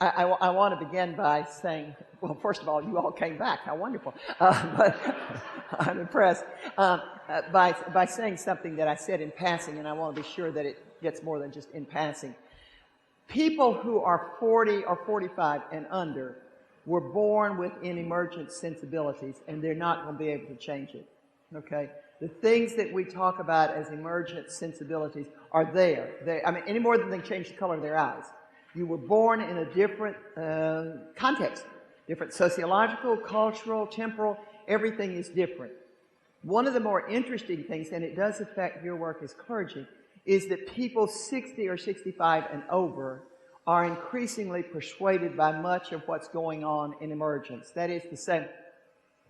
I want to begin by saying, well, first of all, you all came back. How wonderful. But I'm impressed by saying something that I said in passing, and I want to be sure that it gets more than just in passing. People who are 40 or 45 and under were born with emergent sensibilities, and they're not going to be able to change it. Okay? The things that we talk about as emergent sensibilities are there. Any more than they change the color of their eyes. You were born in a different context, different sociological, cultural, temporal, everything is different. One of the more interesting things, and it does affect your work as clergy, is that people 60 or 65 and over are increasingly persuaded by much of what's going on in emergence. That is to say,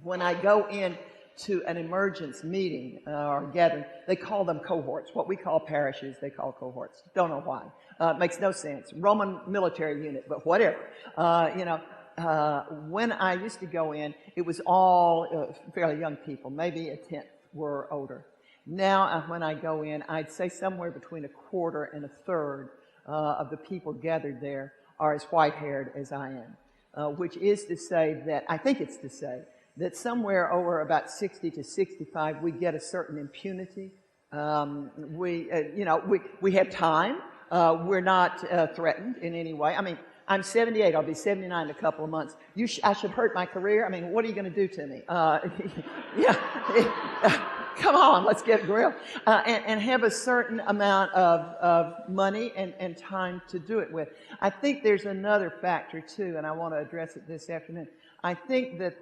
when I go in to an emergence meeting or gathering, they call them cohorts. What we call parishes, they call cohorts. Don't know why. It makes no sense. Roman military unit, but whatever. When I used to go in, it was all fairly young people. Maybe a tenth were older. Now, when I go in, I'd say somewhere between a quarter and a third of the people gathered there are as white-haired as I am, which is to say that, I think it's to say, that somewhere over about 60 to 65, we get a certain impunity. We have time. We're not threatened in any way. I mean, I'm 78. I'll be 79 in a couple of months. I should hurt my career. I mean, what are you going to do to me? Come on, let's get real. And have a certain amount of money and time to do it with. I think there's another factor, too, and I want to address it this afternoon. I think that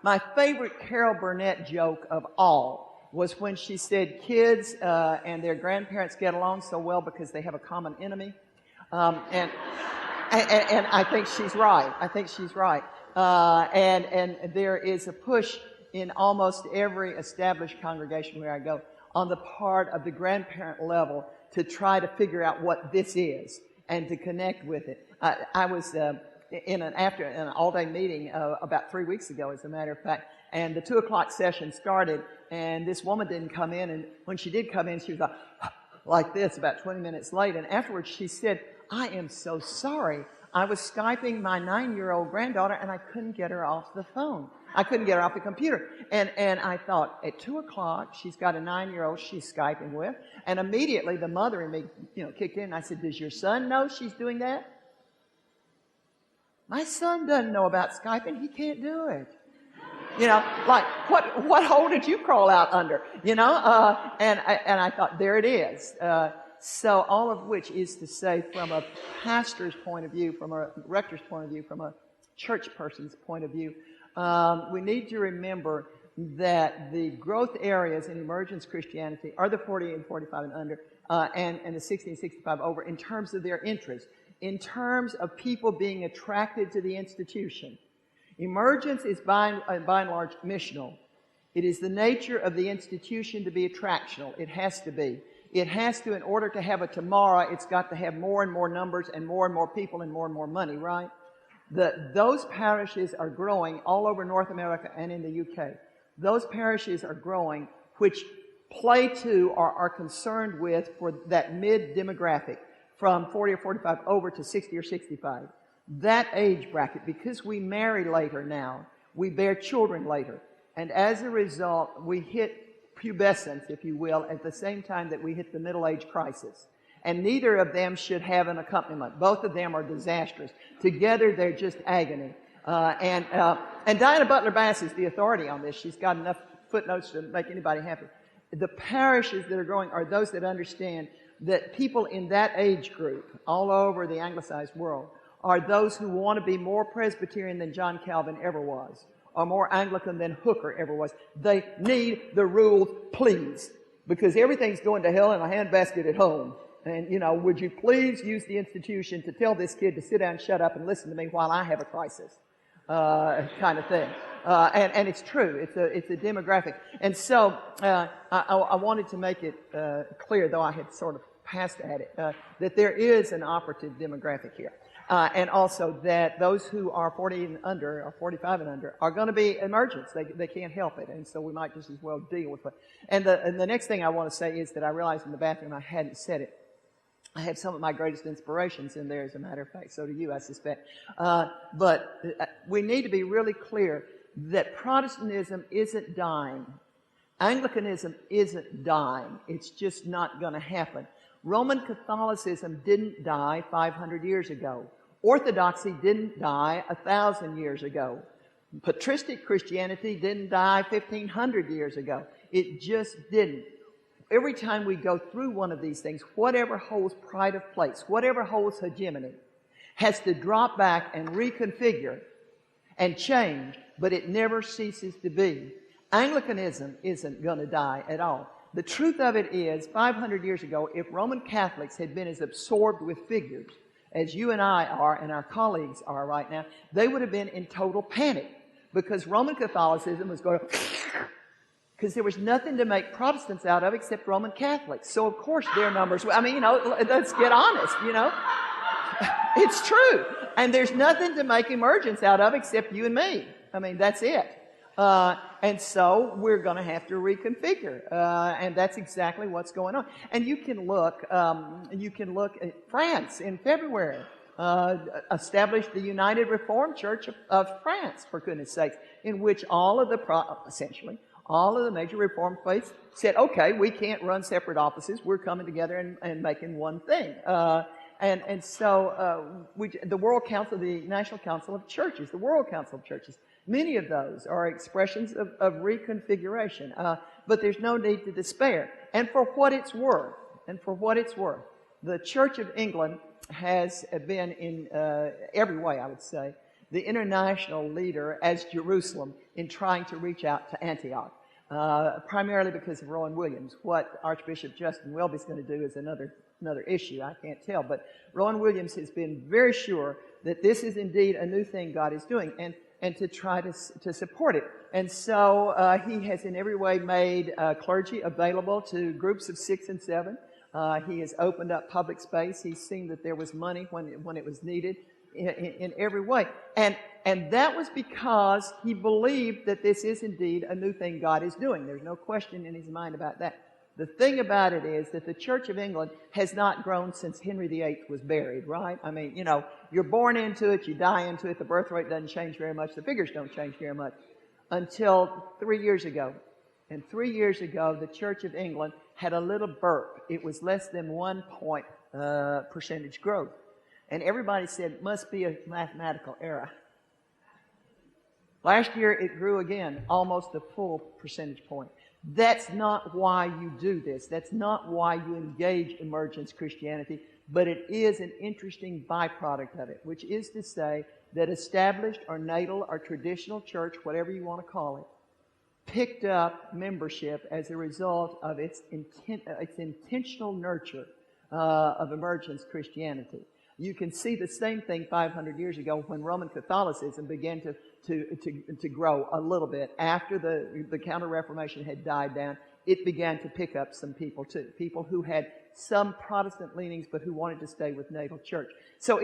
my favorite Carol Burnett joke of all was when she said kids and their grandparents get along so well because they have a common enemy. And I think she's right. I think she's right. And there is a push in almost every established congregation where I go on the part of the grandparent level to try to figure out what this is and to connect with it. I was in an all-day meeting about 3 weeks ago, as a matter of fact, and the 2 o'clock session started, and this woman didn't come in, and when she did come in, she was like this about 20 minutes late, and afterwards she said, "I am so sorry. I was Skyping my 9-year-old granddaughter, and I couldn't get her off the phone. I couldn't get her off the computer." And I thought, at 2 o'clock, she's got a 9-year-old she's Skyping with, and immediately the mother in me, kicked in, and I said, "Does your son know she's doing that?" "My son doesn't know about Skyping. He can't do it." Like, what hole did you crawl out under? And I thought, there it is. So all of which is to say, from a pastor's point of view, from a rector's point of view, from a church person's point of view, we need to remember that the growth areas in emergence Christianity are the 40 and 45 and under, and the 60 and 65 over in terms of their interest, in terms of people being attracted to the institution. Emergence is by and large missional. It is the nature of the institution to be attractional. It has to be. It has to, in order to have a tomorrow, it's got to have more and more numbers and more people and more money, right? Those parishes are growing all over North America and in the UK. Those parishes are growing, which play to or are concerned with for that mid-demographic from 40 or 45 over to 60 or 65. That age bracket, because we marry later now, we bear children later. And as a result, we hit pubescence, if you will, at the same time that we hit the middle age crisis. And neither of them should have an accompaniment. Both of them are disastrous. Together, they're just agony. And Diana Butler Bass is the authority on this. She's got enough footnotes to make anybody happy. The parishes that are growing are those that understand that people in that age group, all over the anglicized world, are those who want to be more Presbyterian than John Calvin ever was, or more Anglican than Hooker ever was. They need the rules, please, because everything's going to hell in a handbasket at home. And, would you please use the institution to tell this kid to sit down, shut up, and listen to me while I have a crisis, kind of thing. And it's true. It's a demographic. And so I wanted to make it clear, though I had sort of passed at it, that there is an operative demographic here. And also that those who are 40 and under, or 45 and under, are going to be emergents. They can't help it. And so we might just as well deal with it. And the next thing I want to say is that I realized in the bathroom I hadn't said it. I have some of my greatest inspirations in there, as a matter of fact. So do you, I suspect. But we need to be really clear that Protestantism isn't dying. Anglicanism isn't dying. It's just not going to happen. Roman Catholicism didn't die 500 years ago. Orthodoxy didn't die 1,000 years ago. Patristic Christianity didn't die 1,500 years ago. It just didn't. Every time we go through one of these things, whatever holds pride of place, whatever holds hegemony, has to drop back and reconfigure and change, but it never ceases to be. Anglicanism isn't going to die at all. The truth of it is, 500 years ago, if Roman Catholics had been as absorbed with figures as you and I are and our colleagues are right now, they would have been in total panic, because Roman Catholicism was going to... because there was nothing to make Protestants out of except Roman Catholics. So, of course, their numbers... I mean, let's get honest, It's true. And there's nothing to make emergence out of except you and me. I mean, that's it. And so we're going to have to reconfigure. And that's exactly what's going on. And you can look at France in February. Established the United Reformed Church of France, for goodness sakes, in which all of the major Reformed faiths said, okay, we can't run separate offices. We're coming together and making one thing. So the World Council, the National Council of Churches, the World Council of Churches, many of those are expressions of reconfiguration. But there's no need to despair. And for what it's worth, the Church of England has been in every way, I would say, the international leader as Jerusalem in trying to reach out to Antioch. Primarily because of Rowan Williams. What Archbishop Justin Welby's going to do is another issue. I can't tell. But Rowan Williams has been very sure that this is indeed a new thing God is doing, and to try to support it. And so he has in every way made clergy available to groups of 6 and 7. He has opened up public space. He's seen that there was money when it was needed in every way. And that was because he believed that this is indeed a new thing God is doing. There's no question in his mind about that. The thing about it is that the Church of England has not grown since Henry VIII was buried, right? I mean, you're born into it, you die into it, the birth rate doesn't change very much, the figures don't change very much, until 3 years ago. And 3 years ago, the Church of England had a little burp. It was less than 1 point percentage growth. And everybody said, it must be a mathematical error. Last year, it grew again, almost a full percentage point. That's not why you do this. That's not why you engage emergence Christianity, but it is an interesting byproduct of it, which is to say that established or natal or traditional church, whatever you want to call it, picked up membership as a result of its intentional nurture of emergence Christianity. You can see the same thing 500 years ago when Roman Catholicism began to grow a little bit. After the Counter-Reformation had died down, it began to pick up some people too. People who had some Protestant leanings but who wanted to stay with natal church. So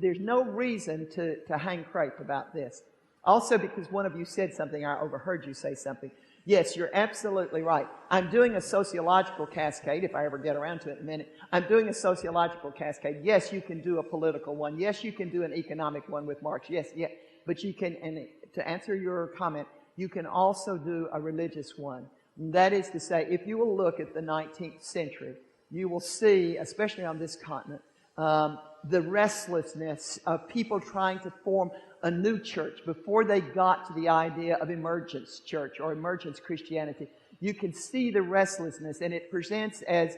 there's no reason to hang crepe about this. Also because one of you said something, I overheard you say something. Yes, you're absolutely right. I'm doing a sociological cascade, if I ever get around to it in a minute. I'm doing a sociological cascade. Yes, you can do a political one. Yes, you can do an economic one with Marx. Yes, yeah. But you can, and to answer your comment, you can also do a religious one. That is to say, if you will look at the 19th century, you will see, especially on this continent, the restlessness of people trying to form a new church before they got to the idea of emergence church or emergence Christianity. You can see the restlessness, and it presents as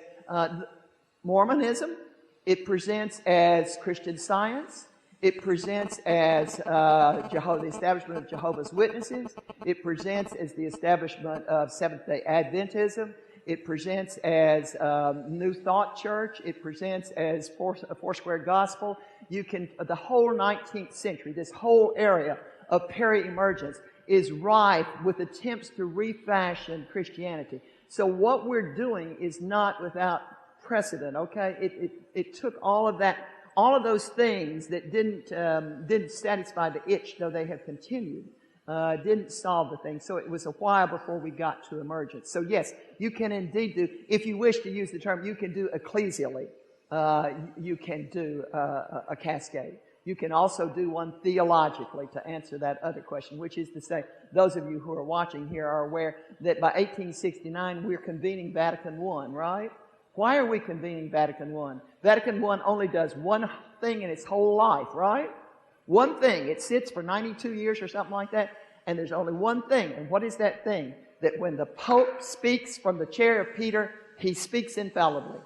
Mormonism, it presents as Christian Science, it presents as the establishment of Jehovah's Witnesses, it presents as the establishment of Seventh-day Adventism, it presents as New Thought Church. It presents as Foursquare Gospel. The whole 19th century, this whole area of peri-emergence is rife with attempts to refashion Christianity. So what we're doing is not without precedent, okay? It took all of that, all of those things that didn't satisfy the itch, though they have continued. Didn't solve the thing. So it was a while before we got to emergence. So yes, you can indeed do, if you wish to use the term, you can do ecclesially. you can do a cascade. You can also do one theologically to answer that other question, which is to say, those of you who are watching here are aware that by 1869 we're convening Vatican I, right? Why are we convening Vatican I? Vatican I only does one thing in its whole life, right? One thing. It sits for 92 years or something like that, and there's only one thing. And what is that thing? That when the Pope speaks from the chair of Peter, he speaks infallibly.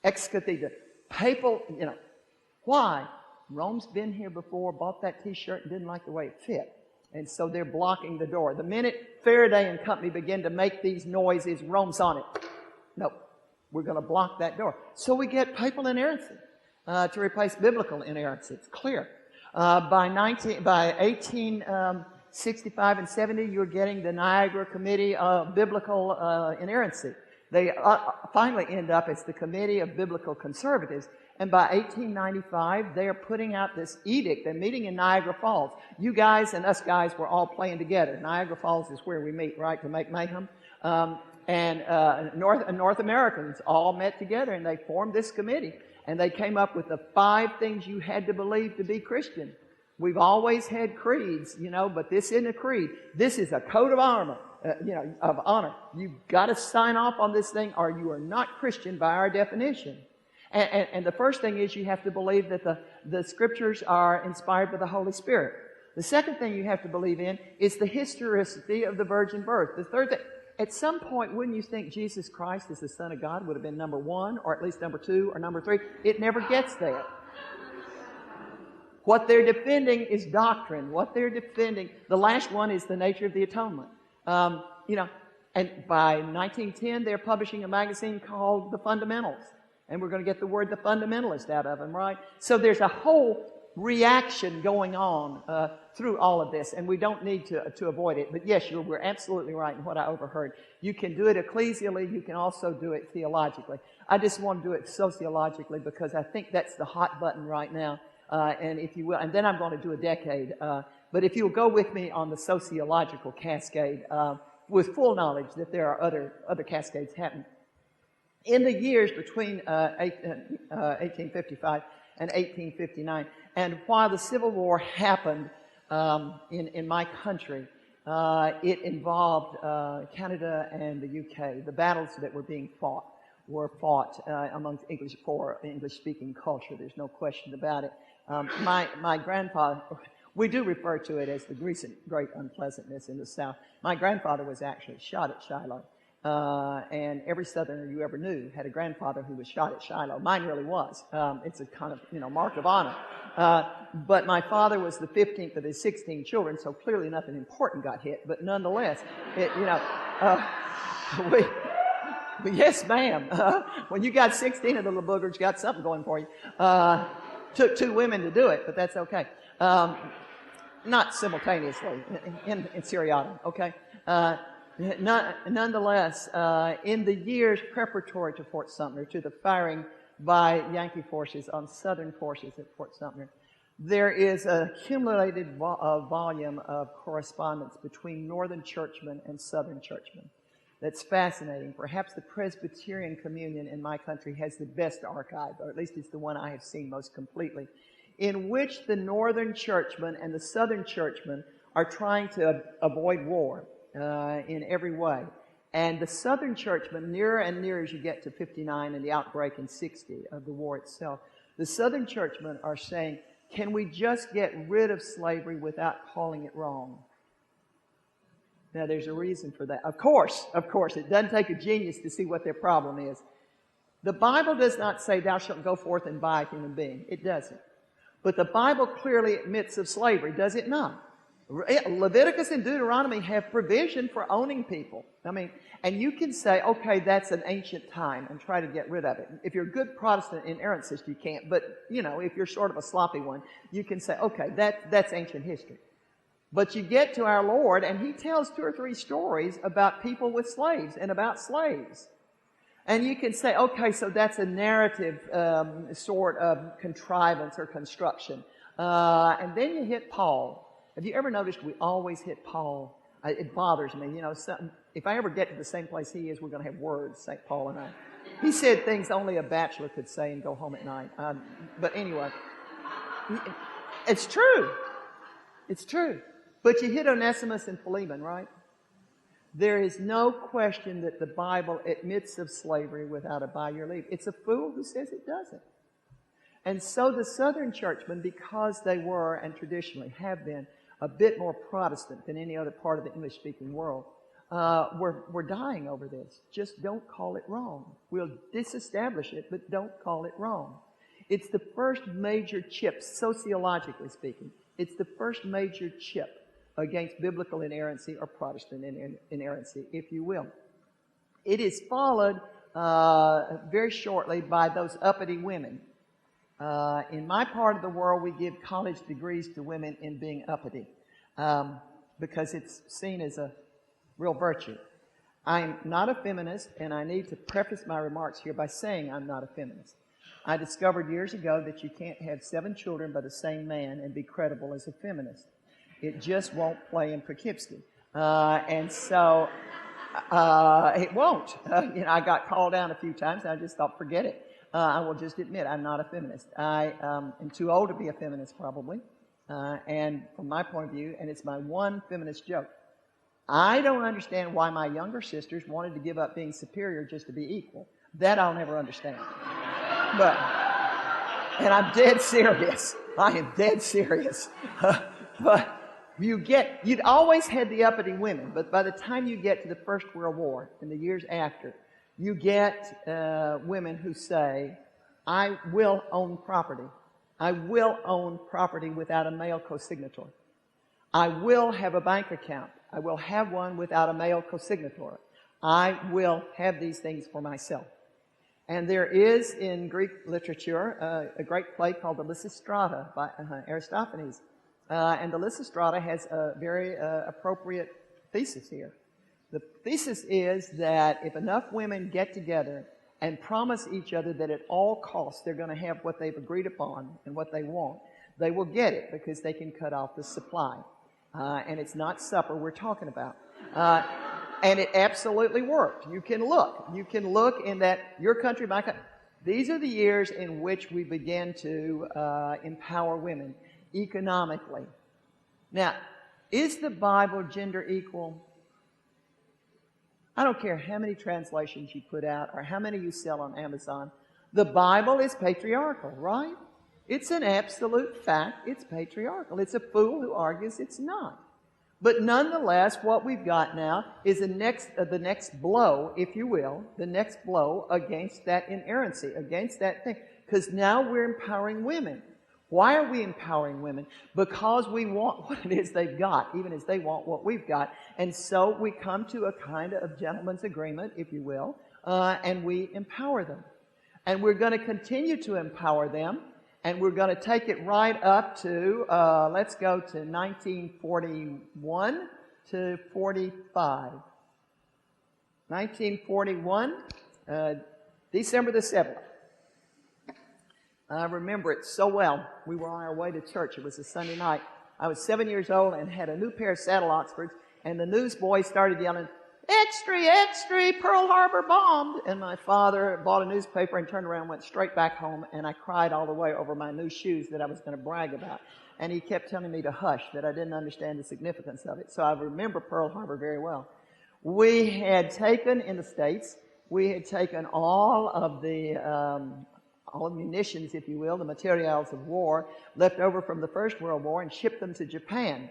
Ex cathedra. Papal, why? Rome's been here before, bought that t-shirt and didn't like the way it fit. And so they're blocking the door. The minute Faraday and company begin to make these noises, Rome's on it. No, we're going to block that door. So we get papal inerrancy to replace biblical inerrancy. It's clear. By 1865 and 70, you're getting the Niagara Committee of Biblical Inerrancy. They finally end up as the Committee of Biblical Conservatives. And by 1895, they are putting out this edict. They're meeting in Niagara Falls. You guys and us guys were all playing together. Niagara Falls is where we meet, right, to make mayhem. North Americans all met together, and they formed this committee. And they came up with the 5 things you had to believe to be Christian. We've always had creeds, but this isn't a creed. This is a code of honor. Of honor. You've got to sign off on this thing, or you are not Christian by our definition. And the first thing is you have to believe that the Scriptures are inspired by the Holy Spirit. The second thing you have to believe in is the historicity of the virgin birth. The third thing, at some point, wouldn't you think Jesus Christ as the Son of God would have been number 1, or at least number 2, or number 3? It never gets there. What they're defending is doctrine. What they're defending, the last one is the nature of the atonement. And by 1910, they're publishing a magazine called The Fundamentals. And we're going to get the word the fundamentalist out of them, right? So there's a whole reaction going on through all of this, and we don't need to avoid it. But yes, we're absolutely right in what I overheard. You can do it ecclesially. You can also do it theologically. I just want to do it sociologically because I think that's the hot button right now. And if you will, and then I'm going to do a decade. But if you'll go with me on the sociological cascade, with full knowledge that there are other cascades happening. In the years between 1855 and 1859, and while the Civil War happened in my country, it involved Canada and the UK. The battles that were being fought were fought amongst English-speaking culture. There's no question about it. My grandfather, we do refer to it as the recent great unpleasantness in the South. My grandfather was actually shot at Shiloh. And every Southerner you ever knew had a grandfather who was shot at Shiloh. Mine really was. It's a kind of, mark of honor. But my father was the 15th of his 16 children, so clearly nothing important got hit. But nonetheless, yes, ma'am. When you got 16 of the little boogers, you got something going for you. Took 2 women to do it, but that's okay. Not simultaneously in seriatim, okay? Nonetheless, in the years preparatory to Fort Sumter, to the firing by Yankee forces on Southern forces at Fort Sumter, there is a accumulated volume of correspondence between Northern churchmen and Southern churchmen. That's fascinating. Perhaps the Presbyterian communion in my country has the best archive, or at least it's the one I have seen most completely, in which the Northern churchmen and the Southern churchmen are trying to avoid war in every way. And the Southern churchmen, nearer and nearer as you get to 59 and the outbreak in 60 of the war itself, the Southern churchmen are saying, can we just get rid of slavery without calling it wrong? Now, there's a reason for that. Of course, it doesn't take a genius to see what their problem is. The Bible does not say, thou shalt go forth and buy a human being. It doesn't. But the Bible clearly admits of slavery, does it not? Leviticus and Deuteronomy have provision for owning people. And you can say, okay, that's an ancient time and try to get rid of it. If you're a good Protestant inerrantist, you can't. But, if you're sort of a sloppy one, you can say, okay, that's ancient history. But you get to our Lord, and He tells 2 or 3 stories about people with slaves and about slaves. And you can say, okay, so that's a narrative sort of contrivance or construction. And then you hit Paul. Have you ever noticed we always hit Paul? It bothers me. If I ever get to the same place he is, we're going to have words, St. Paul and I. He said things only a bachelor could say and go home at night. But anyway, it's true. It's true. But you hit Onesimus and Philemon, right? There is no question that the Bible admits of slavery without a by your leave. It's a fool who says it doesn't. And so the Southern churchmen, because they were and traditionally have been a bit more Protestant than any other part of the English-speaking world, we're dying over this. Just don't call it wrong. We'll disestablish it, but don't call it wrong. It's the first major chip, sociologically speaking. It's the first major chip against biblical inerrancy or Protestant inerrancy, if you will. It is followed very shortly by those uppity women. In my part of the world, we give college degrees to women in being uppity because it's seen as a real virtue. I'm not a feminist, and I need to preface my remarks here by saying I'm not a feminist. I discovered years ago that you can't have 7 children by the same man and be credible as a feminist. It just won't play in Poughkeepsie. And so it won't. I got called down a few times, and I just thought, forget it. I will just admit I'm not a feminist. I am too old to be a feminist, probably. And from my point of view, and it's my one feminist joke, I don't understand why my younger sisters wanted to give up being superior just to be equal. That I'll never understand. And I'm dead serious. I am dead serious. But you'd always had the uppity women, but by the time you get to the First World War and the years after, you get women who say, I will own property. I will own property without a male co-signator. I will have a bank account. I will have one without a male co-signator. I will have these things for myself. And there is in Greek literature a great play called the Lysistrata by Aristophanes. And the Lysistrata has a very appropriate thesis here. The thesis is that if enough women get together and promise each other that at all costs they're going to have what they've agreed upon and what they want, they will get it because they can cut off the supply. And it's not supper we're talking about. And it absolutely worked. You can look in that your country, my country. These are the years in which we began to empower women economically. Now, is the Bible gender equal? I don't care how many translations you put out or how many you sell on Amazon. The Bible is patriarchal, right? It's an absolute fact. It's patriarchal. It's a fool who argues it's not. But nonetheless, what we've got now is the next blow, if you will, the next blow against that inerrancy, against that thing. Because now we're empowering women. Why are we empowering women? Because we want what it is they've got, even as they want what we've got. And so we come to a kind of gentleman's agreement, if you will, and we empower them. And we're going to continue to empower them, and we're going to take it right up to, let's go to 1941 to 45. 1941, December the 7th. I remember it so well. We were on our way to church. It was a Sunday night. I was 7 years old and had a new pair of saddle Oxfords, and the newsboy started yelling, "Extra, extra, Pearl Harbor bombed!" And my father bought a newspaper and turned around and went straight back home, and I cried all the way over my new shoes that I was going to brag about. And he kept telling me to hush, that I didn't understand the significance of it. So I remember Pearl Harbor very well. We had taken, in the States, all of the munitions, if you will, the materials of war, left over from the First World War and shipped them to Japan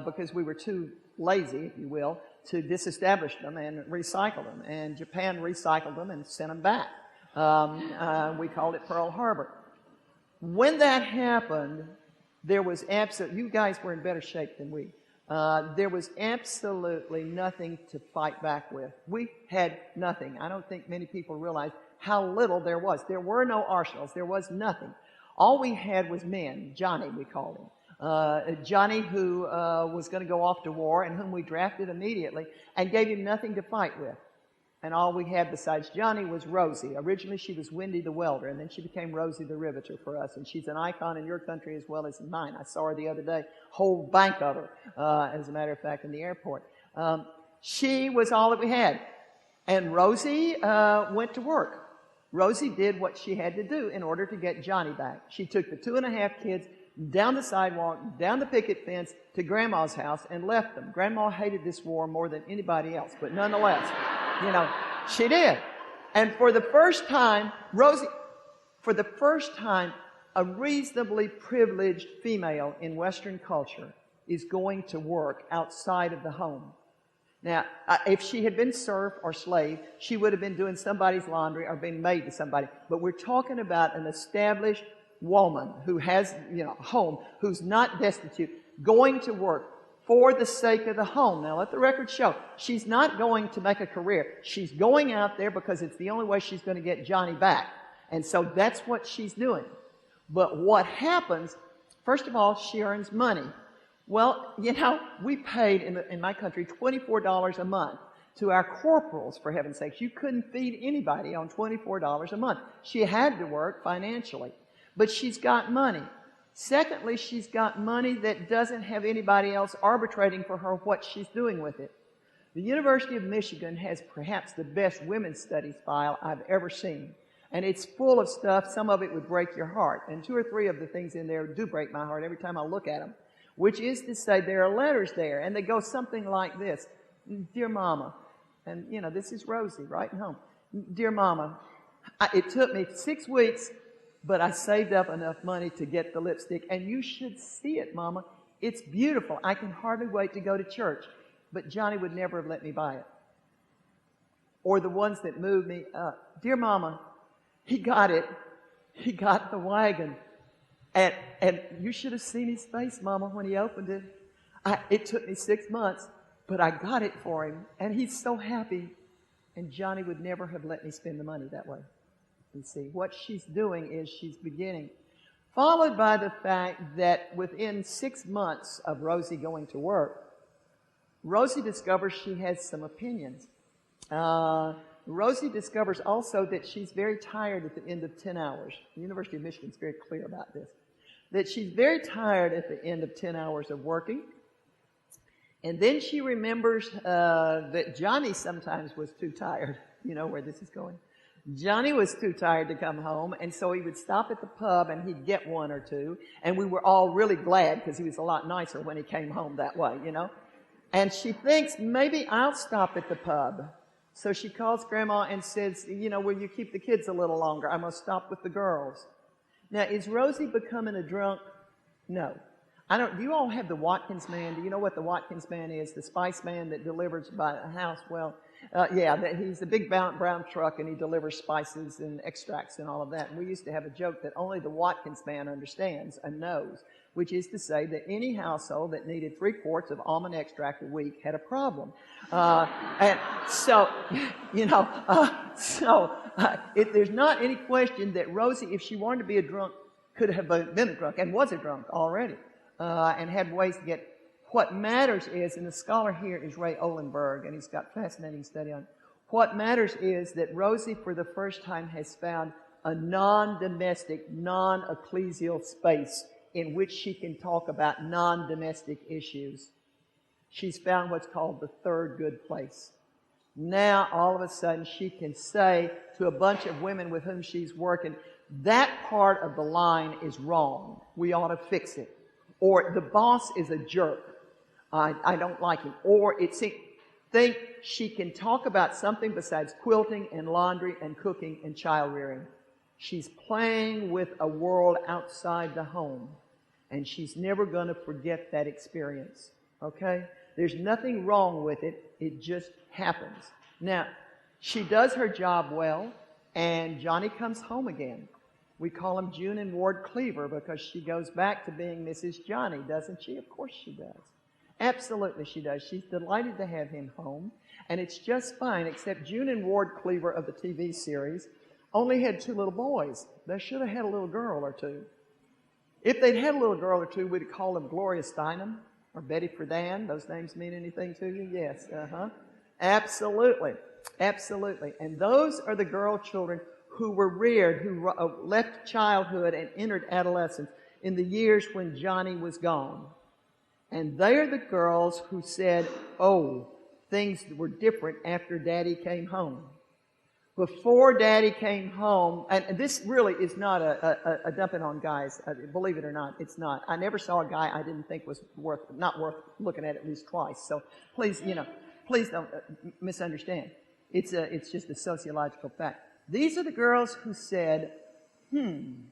because we were too lazy, if you will, to disestablish them and recycle them. And Japan recycled them and sent them back. We called it Pearl Harbor. When that happened, there was you guys were in better shape than we. There was absolutely nothing to fight back with. We had nothing. I don't think many people realize how little there was. There were no arsenals. There was nothing. All we had was men. Johnny, we called him. Johnny, who was going to go off to war and whom we drafted immediately and gave him nothing to fight with. And all we had besides Johnny was Rosie. Originally, she was Wendy the welder, and then she became Rosie the riveter for us. And she's an icon in your country as well as in mine. I saw her the other day, whole bank of her, as a matter of fact, in the airport. She was all that we had. And Rosie went to work. Rosie did what she had to do in order to get Johnny back. She took the 2.5 kids down the sidewalk, down the picket fence to Grandma's house and left them. Grandma hated this war more than anybody else, but nonetheless, she did. And for the first time, a reasonably privileged female in Western culture is going to work outside of the home. Now, if she had been serf or slave, she would have been doing somebody's laundry or being maid to somebody. But we're talking about an established woman who has, a home, who's not destitute, going to work for the sake of the home. Now, let the record show, she's not going to make a career. She's going out there because it's the only way she's going to get Johnny back. And so that's what she's doing. But what happens, first of all, she earns money. Well, we paid in my country $24 a month to our corporals, for heaven's sakes. You couldn't feed anybody on $24 a month. She had to work financially. But she's got money. Secondly, she's got money that doesn't have anybody else arbitrating for her what she's doing with it. The University of Michigan has perhaps the best women's studies file I've ever seen. And it's full of stuff. Some of it would break your heart. And 2 or 3 of the things in there do break my heart every time I look at them. Which is to say, there are letters there, and they go something like this. Dear Mama, and this is Rosie writing home. Dear Mama, it took me 6 weeks, but I saved up enough money to get the lipstick, and you should see it, Mama. It's beautiful. I can hardly wait to go to church, but Johnny would never have let me buy it. Or the ones that moved me up. Dear Mama, he got it. He got the wagon. And you should have seen his face, Mama, when he opened it. It took me 6 months, but I got it for him, and he's so happy. And Johnny would never have let me spend the money that way. You see, what she's doing is she's beginning, followed by the fact that within 6 months of Rosie going to work, Rosie discovers she has some opinions. Rosie discovers also that she's very tired at the end of 10 hours. The University of Michigan is very clear about this. That she's very tired at the end of 10 hours of working. And then she remembers that Johnny sometimes was too tired. You know where this is going. Johnny was too tired to come home, and so he would stop at the pub and he'd get 1 or 2. And we were all really glad because he was a lot nicer when he came home that way, And she thinks, maybe I'll stop at the pub. So she calls Grandma and says, will you keep the kids a little longer? I'm going to stop with the girls. Now, is Rosie becoming a drunk? No. Do you all have the Watkins man? Do you know what the Watkins man is? The spice man that delivers by a house? Well, he's a big brown truck and he delivers spices and extracts and all of that. And we used to have a joke that only the Watkins man understands and knows, which is to say that any household that needed 3 quarts of almond extract a week had a problem. And so, there's not any question that Rosie, if she wanted to be a drunk, could have been a drunk and was a drunk already, and had ways to get. What matters is, and the scholar here is Ray Olenberg, and he's got fascinating study on it. What matters is that Rosie, for the first time, has found a non-domestic, non-ecclesial space in which she can talk about non-domestic issues. She's found what's called the third good place. Now, all of a sudden, she can say to a bunch of women with whom she's working, that part of the line is wrong. We ought to fix it. Or the boss is a jerk. I don't like him. Or think she can talk about something besides quilting and laundry and cooking and child rearing. She's playing with a world outside the home. And she's never going to forget that experience. Okay? There's nothing wrong with it. It just happens. Now, she does her job well, and Johnny comes home again. We call him June and Ward Cleaver because she goes back to being Mrs. Johnny, doesn't she? Of course she does. Absolutely she does. She's delighted to have him home, and it's just fine, except June and Ward Cleaver of the TV series only had 2 little boys. They should have had a little girl or 2. If they'd had a little girl or 2, we'd call them Gloria Steinem or Betty Friedan. Those names mean anything to you? Yes. Absolutely. Absolutely. And those are the girl children who were reared, who left childhood and entered adolescence in the years when Johnny was gone. And they are the girls who said, oh, things were different after Daddy came home. Before Daddy came home, and this really is not a dumping on guys. Believe it or not, it's not. I never saw a guy I didn't think was not worth looking at least twice. So please, please don't misunderstand. It's just a sociological fact. These are the girls who said, when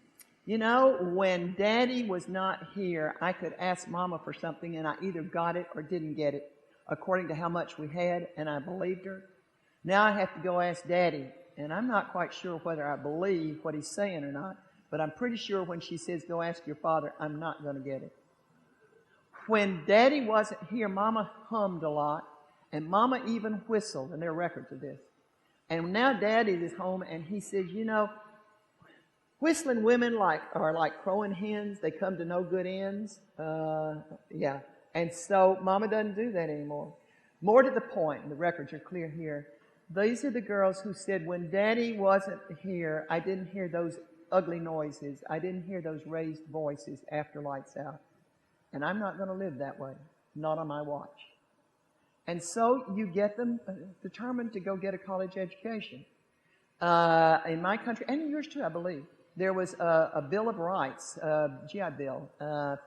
Daddy was not here, I could ask Mama for something and I either got it or didn't get it, according to how much we had, and I believed her. Now I have to go ask Daddy, and I'm not quite sure whether I believe what he's saying or not, but I'm pretty sure when she says, go ask your father, I'm not going to get it. When Daddy wasn't here, Mama hummed a lot, and Mama even whistled, and there are records of this. And now Daddy is home, and he says, whistling women are like crowing hens. They come to no good ends. Yeah. And so Mama doesn't do that anymore. More to the point, and the records are clear here, these are the girls who said, when Daddy wasn't here, I didn't hear those ugly noises. I didn't hear those raised voices after lights out. And I'm not going to live that way. Not on my watch. And so you get them determined to go get a college education. In my country, and in yours too, I believe, there was a Bill of Rights, GI Bill,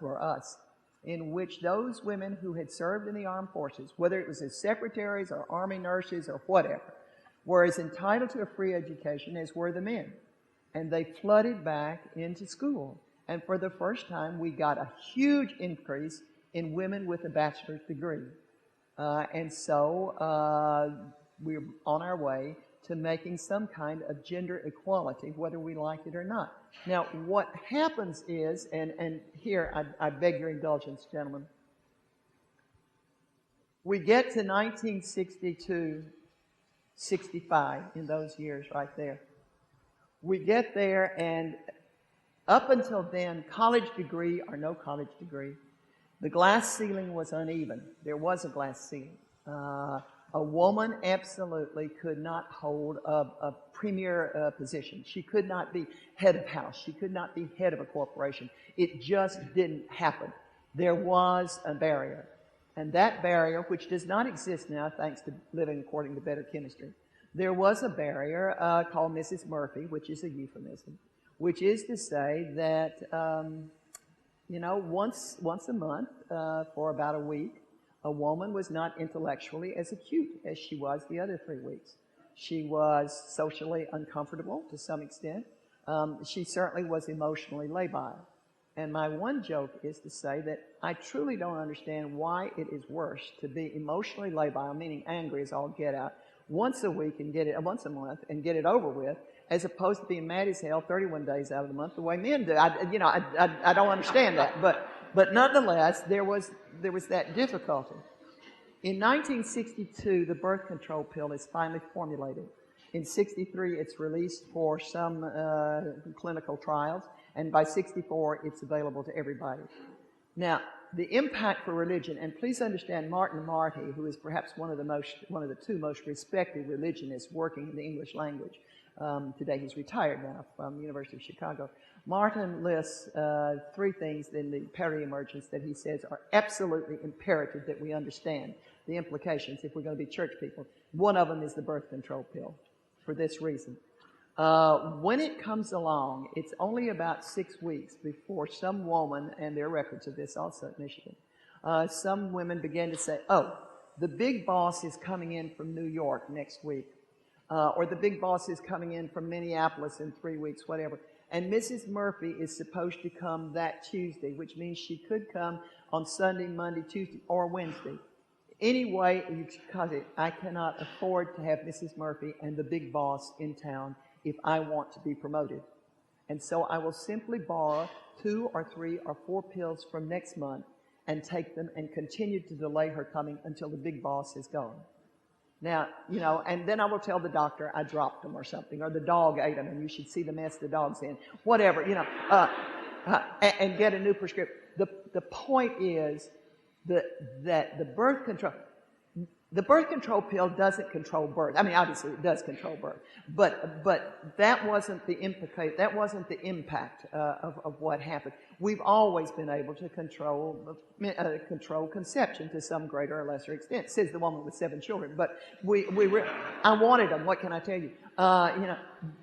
for us, in which those women who had served in the armed forces, whether it was as secretaries or army nurses or whatever, were as entitled to a free education as were the men. And they flooded back into school. And for the first time, we got a huge increase in women with a bachelor's degree. And so we're on our way to making some kind of gender equality, whether we like it or not. Now, what happens is, and here I beg your indulgence, gentlemen, we get to 1962, 65, in those years right there. We get there, and up until then, college degree or no college degree, the glass ceiling was uneven. There was a glass ceiling. A woman absolutely could not hold a premier position. She could not be head of house. She could not be head of a corporation. It just didn't happen. There was a barrier. And that barrier, which does not exist now thanks to living according to better chemistry, there was a barrier called Mrs. Murphy, which is a euphemism, which is to say that, once a month for about a week, a woman was not intellectually as acute as she was the other 3 weeks. She was socially uncomfortable to some extent. She certainly was emotionally labile. And my one joke is to say that I truly don't understand why it is worse to be emotionally labile, meaning angry as all get out, once a week and once a month and get it over with, as opposed to being mad as hell 31 days out of the month the way men do. I don't understand that, but nonetheless, there was that difficulty. In 1962, the birth control pill is finally formulated. In 63, it's released for some clinical trials, and by 64, it's available to everybody. Now, the impact for religion, and please understand Martin Marty, who is perhaps one of the two most respected religionists working in the English language. Today he's retired now from the University of Chicago. Martin lists 3 things in the peri-emergence that he says are absolutely imperative that we understand the implications if we're going to be church people. One of them is the birth control pill, for this reason. When it comes along, it's only about 6 weeks before some woman, and there are records of this also at Michigan, some women began to say, oh, the big boss is coming in from New York next week, or the big boss is coming in from Minneapolis in 3 weeks, whatever. And Mrs. Murphy is supposed to come that Tuesday, which means she could come on Sunday, Monday, Tuesday, or Wednesday. Anyway, I cannot afford to have Mrs. Murphy and the big boss in town if I want to be promoted. And so I will simply borrow 2 or 3 or 4 pills from next month and take them and continue to delay her coming until the big boss is gone. Now, and then I will tell the doctor I dropped them or something, or the dog ate them and you should see the mess the dog's in. Whatever, and get a new prescription. The point is that the birth control, The birth control pill doesn't control birth. I mean, obviously it does control birth, but that wasn't the impact of what happened. We've always been able to control conception to some greater or lesser extent. Says the woman with 7 children. But I wanted them. What can I tell you?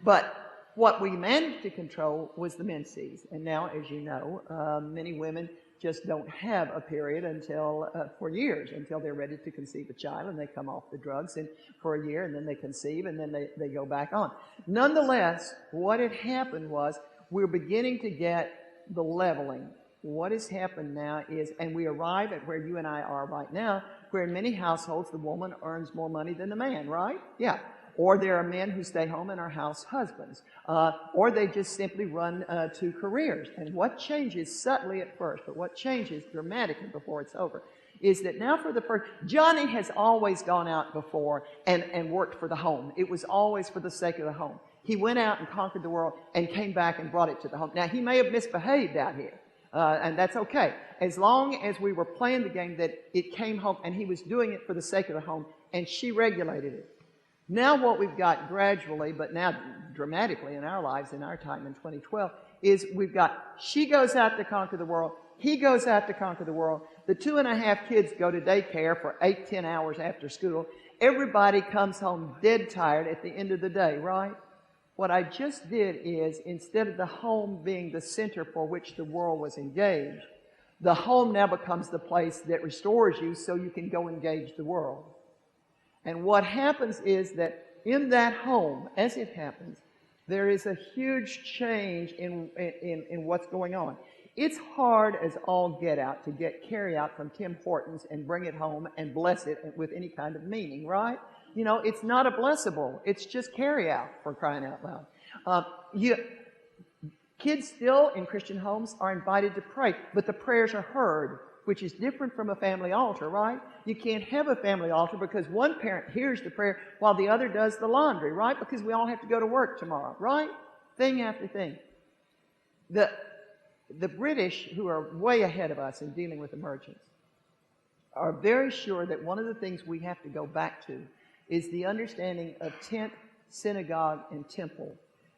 But what we managed to control was the menses, and now, as you know, many women just don't have a period until for years, until they're ready to conceive a child, and they come off the drugs and for a year, and then they conceive, and then they go back on. Nonetheless, what had happened was we're beginning to get the leveling. What has happened now is, and we arrive at where you and I are right now, where in many households the woman earns more money than the man, right? Yeah. Or there are men who stay home and are house husbands. Or they just simply run 2 careers. And what changes subtly at first, but what changes dramatically before it's over, is that now for the first, Johnny has always gone out before and worked for the home. It was always for the sake of the home. He went out and conquered the world and came back and brought it to the home. Now, he may have misbehaved out here. And that's okay. As long as we were playing the game that it came home and he was doing it for the sake of the home, and she regulated it. Now what we've got gradually, but now dramatically in our lives, in our time in 2012, is we've got, she goes out to conquer the world, he goes out to conquer the world, the 2.5 kids go to daycare for 8-10 hours after school, everybody comes home dead tired at the end of the day, right? What I just did is, instead of the home being the center for which the world was engaged, the home now becomes the place that restores you so you can go engage the world. And what happens is that in that home, as it happens, there is a huge change in what's going on. It's hard as all get out to get carry out from Tim Hortons and bring it home and bless it with any kind of meaning, right? You know, it's not a blessable. It's just carry out, for crying out loud. Kids still in Christian homes are invited to pray, but the prayers are heard, which is different from a family altar, right? You can't have a family altar because one parent hears the prayer while the other does the laundry, right? Because we all have to go to work tomorrow, right? Thing after thing. The British, who are way ahead of us in dealing with emergence, are very sure that one of the things we have to go back to is the understanding of tent, synagogue, and temple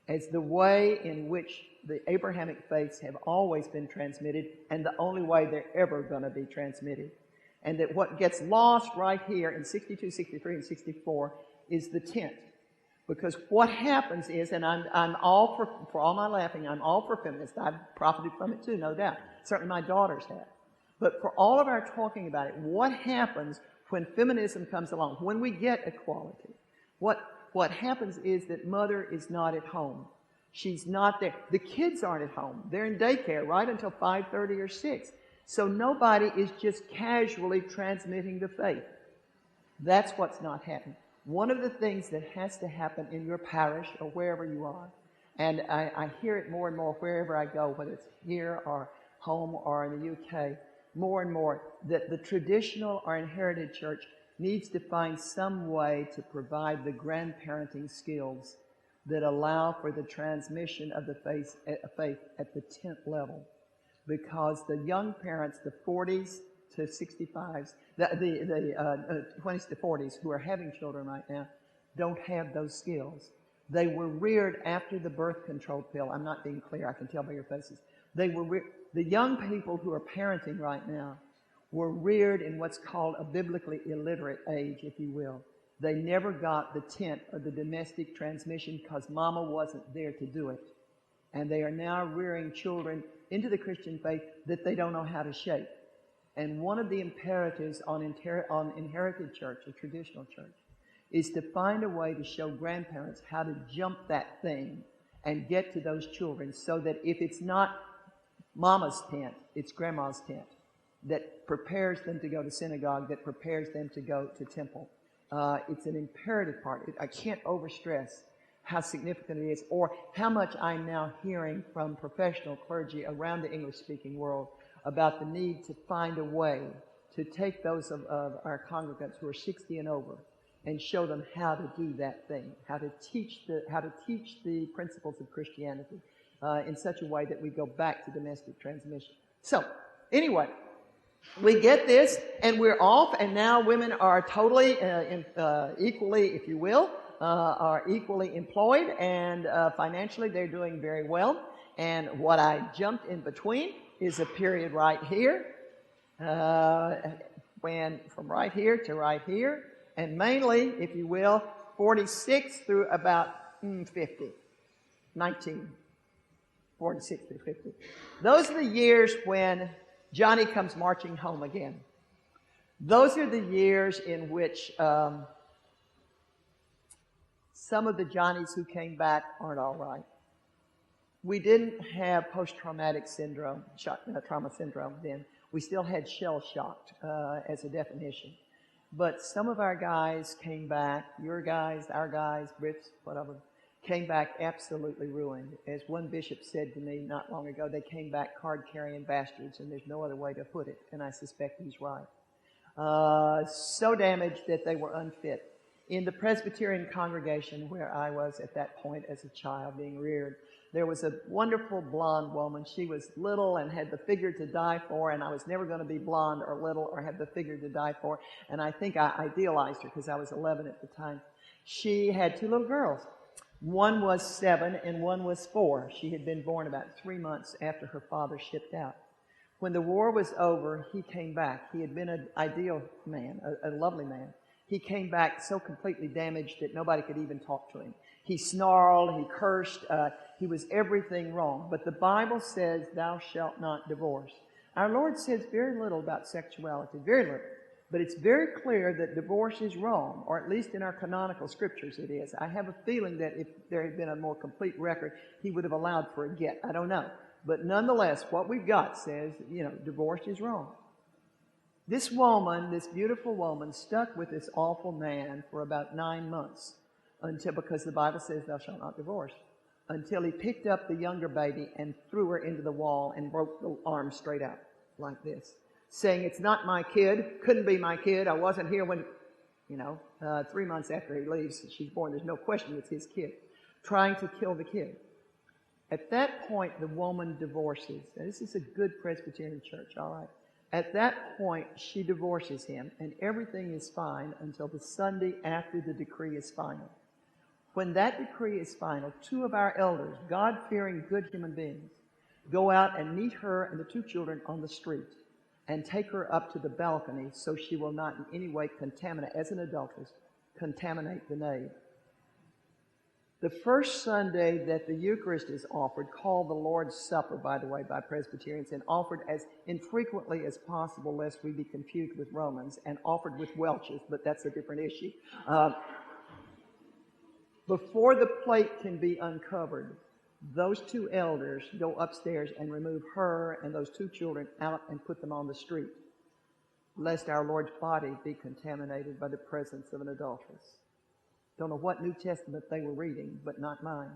as the way in which the Abrahamic faiths have always been transmitted and the only way they're ever going to be transmitted. And that what gets lost right here in 62, 63, and 64 is the tent. Because what happens is, and I'm all for all my laughing, I'm all for feminists. I've profited from it too, no doubt. Certainly my daughters have. But for all of our talking about it, what happens when feminism comes along, when we get equality? What happens is that mother is not at home. She's not there. The kids aren't at home. They're in daycare right until 5:30 or 6. So nobody is just casually transmitting the faith. That's what's not happening. One of the things that has to happen in your parish or wherever you are, and I hear it more and more wherever I go, whether it's here or home or in the UK, more and more, that the traditional or inherited church needs to find some way to provide the grandparenting skills that allow for the transmission of the faith at the 10th level. Because the young parents, the 40s to 65s, the 20s to 40s who are having children right now, don't have those skills. They were reared after the birth control pill. I'm not being clear, I can tell by your faces. The young people who are parenting right now were reared in what's called a biblically illiterate age, if you will. They never got the tent or the domestic transmission because mama wasn't there to do it. And they are now rearing children into the Christian faith that they don't know how to shape. And one of the imperatives on inherited church, a traditional church, is to find a way to show grandparents how to jump that thing and get to those children so that if it's not mama's tent, it's grandma's tent that prepares them to go to synagogue, that prepares them to go to temple. It's an imperative part. I can't overstress how significant it is, or how much I'm now hearing from professional clergy around the English-speaking world about the need to find a way to take those of our congregants who are 60 and over and show them how to do that thing, how to teach the principles of Christianity in such a way that we go back to domestic transmission. So, anyway, we get this, and we're off, and now women are totally equally, if you will, are equally employed, and financially they're doing very well. And what I jumped in between is a period right here, when from right here to right here, and mainly, if you will, 46 through about 50, 1946 through 50. Those are the years when Johnny comes marching home again. Those are the years in which some of the Johnnies who came back aren't all right. We didn't have post-traumatic syndrome, trauma syndrome then. We still had shell-shocked as a definition. But some of our guys came back, your guys, our guys, Brits, whatever, came back absolutely ruined. As one bishop said to me not long ago, they came back card-carrying bastards, and there's no other way to put it, and I suspect he's right. So damaged that they were unfit. In the Presbyterian congregation where I was at that point as a child being reared, there was a wonderful blonde woman. She was little and had the figure to die for, and I was never going to be blonde or little or have the figure to die for, and I think I idealized her because I was 11 at the time. She had two little girls. One was 7 and one was 4. She had been born about 3 months after her father shipped out. When the war was over, he came back. He had been an ideal man, a lovely man. He came back so completely damaged that nobody could even talk to him. He snarled, he cursed, he was everything wrong. But the Bible says, thou shalt not divorce. Our Lord says very little about sexuality, very little. But it's very clear that divorce is wrong, or at least in our canonical scriptures it is. I have a feeling that if there had been a more complete record, he would have allowed for a get. I don't know. But nonetheless, what we've got says, divorce is wrong. This woman, this beautiful woman, stuck with this awful man for about 9 months, because the Bible says thou shalt not divorce, until he picked up the younger baby and threw her into the wall and broke the arm straight out like this, saying, it's not my kid, couldn't be my kid, I wasn't here when, 3 months after he leaves, she's born, there's no question it's his kid, trying to kill the kid. At that point, the woman divorces. Now, this is a good Presbyterian church, all right. At that point, she divorces him, and everything is fine until the Sunday after the decree is final. When that decree is final, 2 of our elders, God-fearing, good human beings, go out and meet her and the 2 children on the street and take her up to the balcony so she will not in any way contaminate, as an adulteress, contaminate the nave. The first Sunday that the Eucharist is offered, called the Lord's Supper, by the way, by Presbyterians, and offered as infrequently as possible, lest we be confused with Romans, and offered with Welch's, but that's a different issue. Before the plate can be uncovered, those 2 elders go upstairs and remove her and those 2 children out and put them on the street, lest our Lord's body be contaminated by the presence of an adulteress. Don't know what New Testament they were reading, but not mine.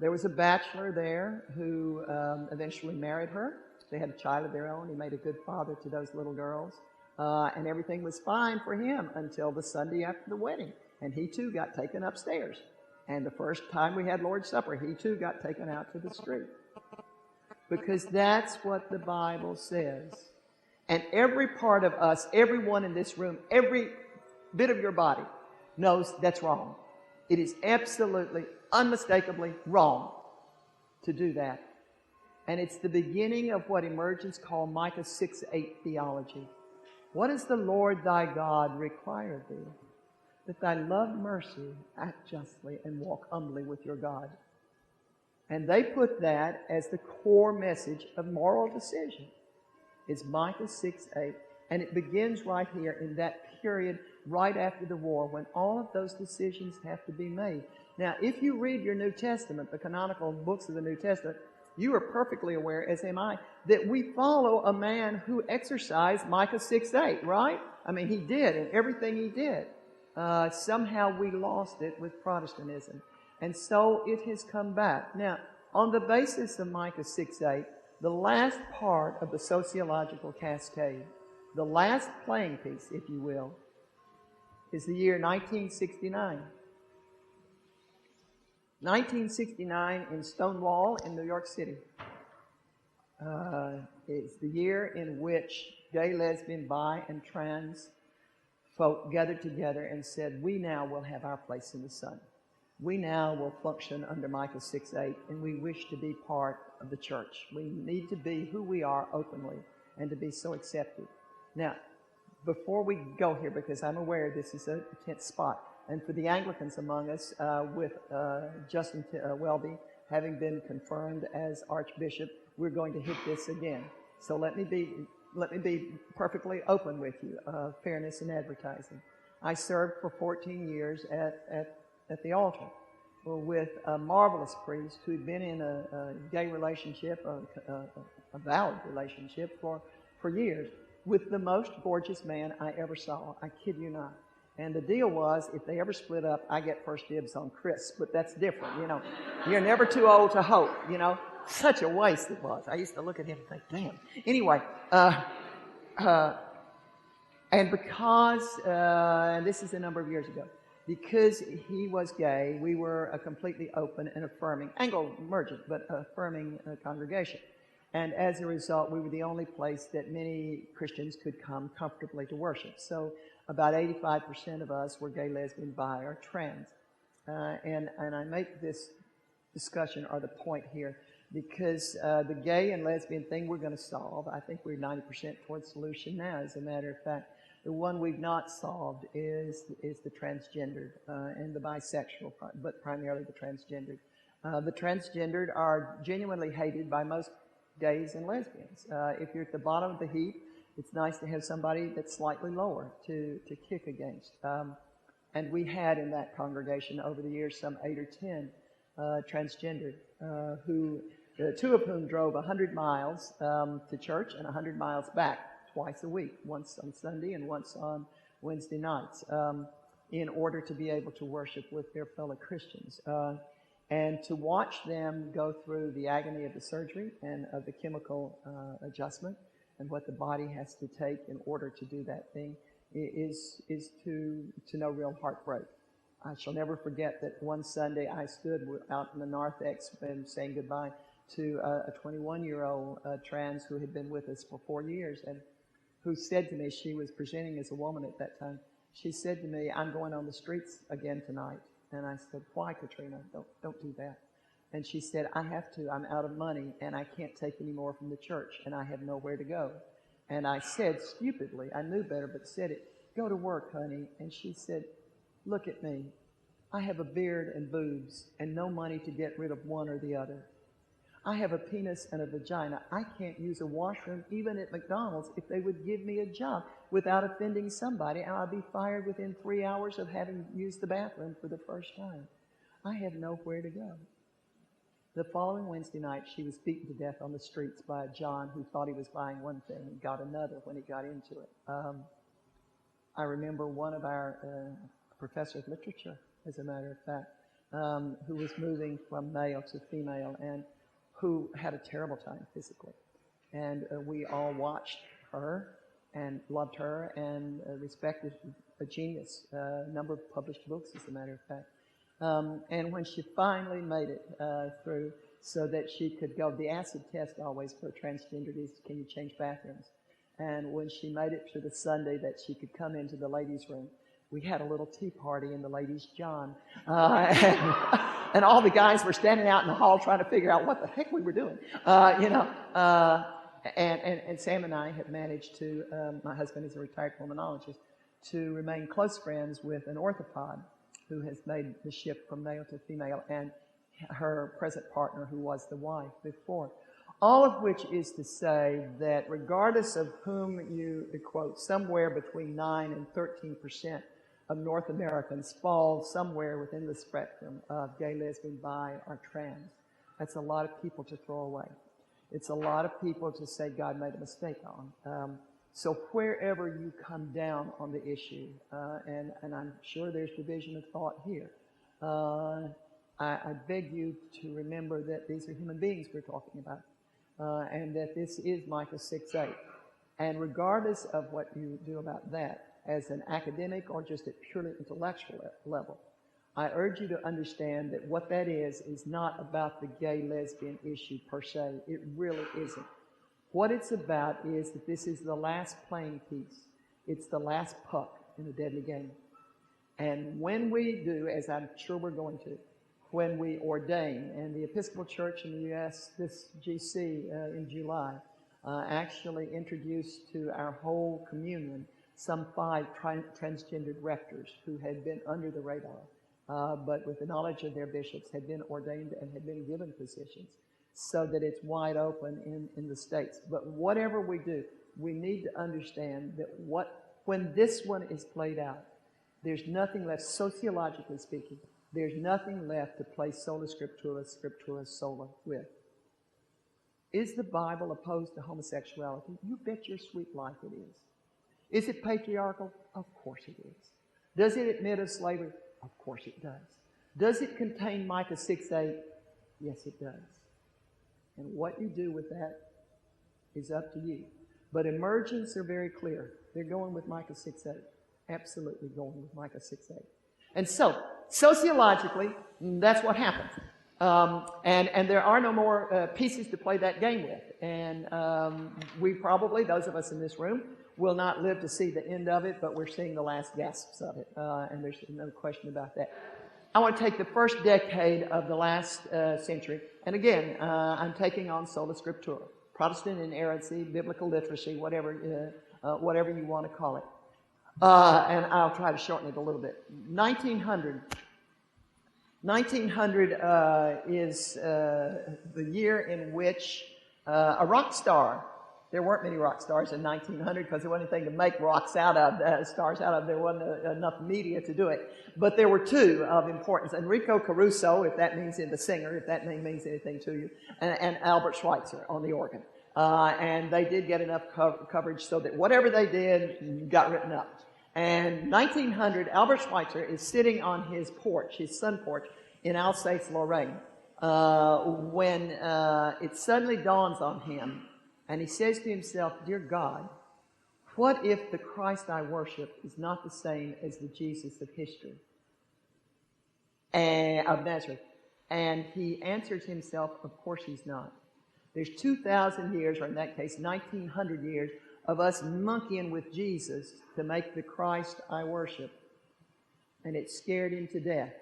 There was a bachelor there who eventually married her. They had a child of their own. He made a good father to those little girls. And everything was fine for him until the Sunday after the wedding. And he too got taken upstairs. And the first time we had Lord's Supper, he too got taken out to the street. Because that's what the Bible says. And every part of us, everyone in this room, every bit of your body knows that's wrong. It is absolutely, unmistakably wrong to do that. And it's the beginning of what emergence called Micah 6:8 theology. What does the Lord thy God require of thee? That thy love mercy, act justly, and walk humbly with your God. And they put that as the core message of moral decision. It's Micah 6:8. And it begins right here in that period right after the war when all of those decisions have to be made. Now, if you read your New Testament, the canonical books of the New Testament, you are perfectly aware, as am I, that we follow a man who exercised Micah 6:8, right? I mean, he did, and everything he did. Somehow we lost it with Protestantism. And so it has come back. Now, on the basis of Micah 6:8, the last part of the sociological cascade, the last playing piece, if you will, is the year 1969. 1969 in Stonewall in New York City. It's the year in which gay, lesbian, bi, and trans folk gathered together and said, we now will have our place in the sun. We now will function under Micah 6:8, and we wish to be part of the church. We need to be who we are openly and to be so accepted. Now, before we go here, because I'm aware this is a tense spot, and for the Anglicans among us, with Justin Welby having been confirmed as Archbishop, we're going to hit this again. So let me be perfectly open with you, fairness in advertising. I served for 14 years at the altar with a marvelous priest who'd been in a gay relationship, a valid relationship for years, with the most gorgeous man I ever saw. I kid you not. And the deal was, if they ever split up, I get first dibs on Chris, but that's different, you know. You're never too old to hope, you know. Such a waste it was. I used to look at him and think, damn. Anyway, and because, and this is a number of years ago, because he was gay, we were a completely open and affirming, Anglo-emergent, but affirming congregation. And as a result, we were the only place that many Christians could come comfortably to worship. So about 85% of us were gay, lesbian, bi, or trans. And I make this discussion or the point here because the gay and lesbian thing we're going to solve. I think we're 90% towards solution now, as a matter of fact. The one we've not solved is the transgendered and the bisexual, but primarily the transgendered. The transgendered are genuinely hated by most gays and lesbians. If you're at the bottom of the heap, it's nice to have somebody that's slightly lower to kick against. And we had in that congregation over the years some 8 or 10 transgendered, who, two of whom drove 100 miles to church and 100 miles back twice a week, once on Sunday and once on Wednesday nights, in order to be able to worship with their fellow Christians. And to watch them go through the agony of the surgery and of the chemical adjustment and what the body has to take in order to do that thing is to no real heartbreak. I shall never forget that one Sunday I stood out in the narthex and saying goodbye to a 21-year-old trans who had been with us for 4 years and who said to me, she was presenting as a woman at that time, she said to me, I'm going on the streets again tonight. And I said, why, Katrina? Don't do that. And she said, I have to. I'm out of money, and I can't take any more from the church, and I have nowhere to go. And I said, stupidly, I knew better, but said it, go to work, honey. And she said, look at me. I have a beard and boobs and no money to get rid of one or the other. I have a penis and a vagina. I can't use a washroom even at McDonald's if they would give me a job without offending somebody, and I'll be fired within 3 hours of having used the bathroom for the first time. I have nowhere to go. The following Wednesday night, she was beaten to death on the streets by a John who thought he was buying one thing and got another when he got into it. I remember one of our professor of literature, as a matter of fact, who was moving from male to female and who had a terrible time physically. And we all watched her and loved her and respected a genius, a number of published books, as a matter of fact. And when she finally made it through so that she could go, the acid test always for transgendered is, can you change bathrooms? And when she made it to the Sunday that she could come into the ladies' room, we had a little tea party in the ladies' John. And all the guys were standing out in the hall trying to figure out what the heck we were doing. And Sam and I have managed to, my husband is a retired pulmonologist, to remain close friends with an orthopod who has made the shift from male to female, and her present partner who was the wife before. All of which is to say that regardless of whom you quote, somewhere between 9 and 13% of North Americans fall somewhere within the spectrum of gay, lesbian, bi, or trans. That's a lot of people to throw away. It's a lot of people to say God made a mistake on. So wherever you come down on the issue, and I'm sure there's division of thought here, I beg you to remember that these are human beings we're talking about, and that this is Micah 6:8. And regardless of what you do about that, as an academic or just at purely intellectual level, I urge you to understand that what that is not about the gay lesbian issue per se. It really isn't. What it's about is that this is the last playing piece. It's the last puck in a deadly game. And when we do, as I'm sure we're going to, when we ordain, and the Episcopal Church in the U.S., this GC in July, actually introduced to our whole communion some 5 transgendered rectors who had been under the radar, but with the knowledge of their bishops had been ordained and had been given positions, so that it's wide open in the States. But whatever we do, we need to understand that when this one is played out, there's nothing left, sociologically speaking, there's nothing left to play sola scriptura, scriptura sola with. Is the Bible opposed to homosexuality? You bet your sweet life it is. Is it patriarchal? Of course it is. Does it admit of slavery? Of course it does. Does it contain Micah 6:8? Yes, it does. And what you do with that is up to you. But Emergence are very clear. They're going with Micah 6:8. Absolutely going with Micah 6:8. And so, sociologically, that's what happens. And there are no more pieces to play that game with. And we probably, those of us in this room, will not live to see the end of it, but we're seeing the last gasps of it. And there's no question about that. I want to take the first decade of the last century. And again, I'm taking on sola scriptura, Protestant inerrancy, biblical literacy, whatever you want to call it. And I'll try to shorten it a little bit. 1900 is the year in which a rock star, there weren't many rock stars in 1900 because there wasn't anything to make rocks out of, stars out of. There wasn't enough media to do it. But there were 2 of importance. Enrico Caruso, if that means the singer, if that name means anything to you, and Albert Schweitzer on the organ. And they did get enough coverage so that whatever they did got written up. And 1900, Albert Schweitzer is sitting on his porch, his sun porch, in Alsace-Lorraine, when it suddenly dawns on him, and he says to himself, "Dear God, what if the Christ I worship is not the same as the Jesus of history, of Nazareth?" And he answers himself, of course he's not. There's 2,000 years, or in that case, 1,900 years, of us monkeying with Jesus to make the Christ I worship. And it scared him to death.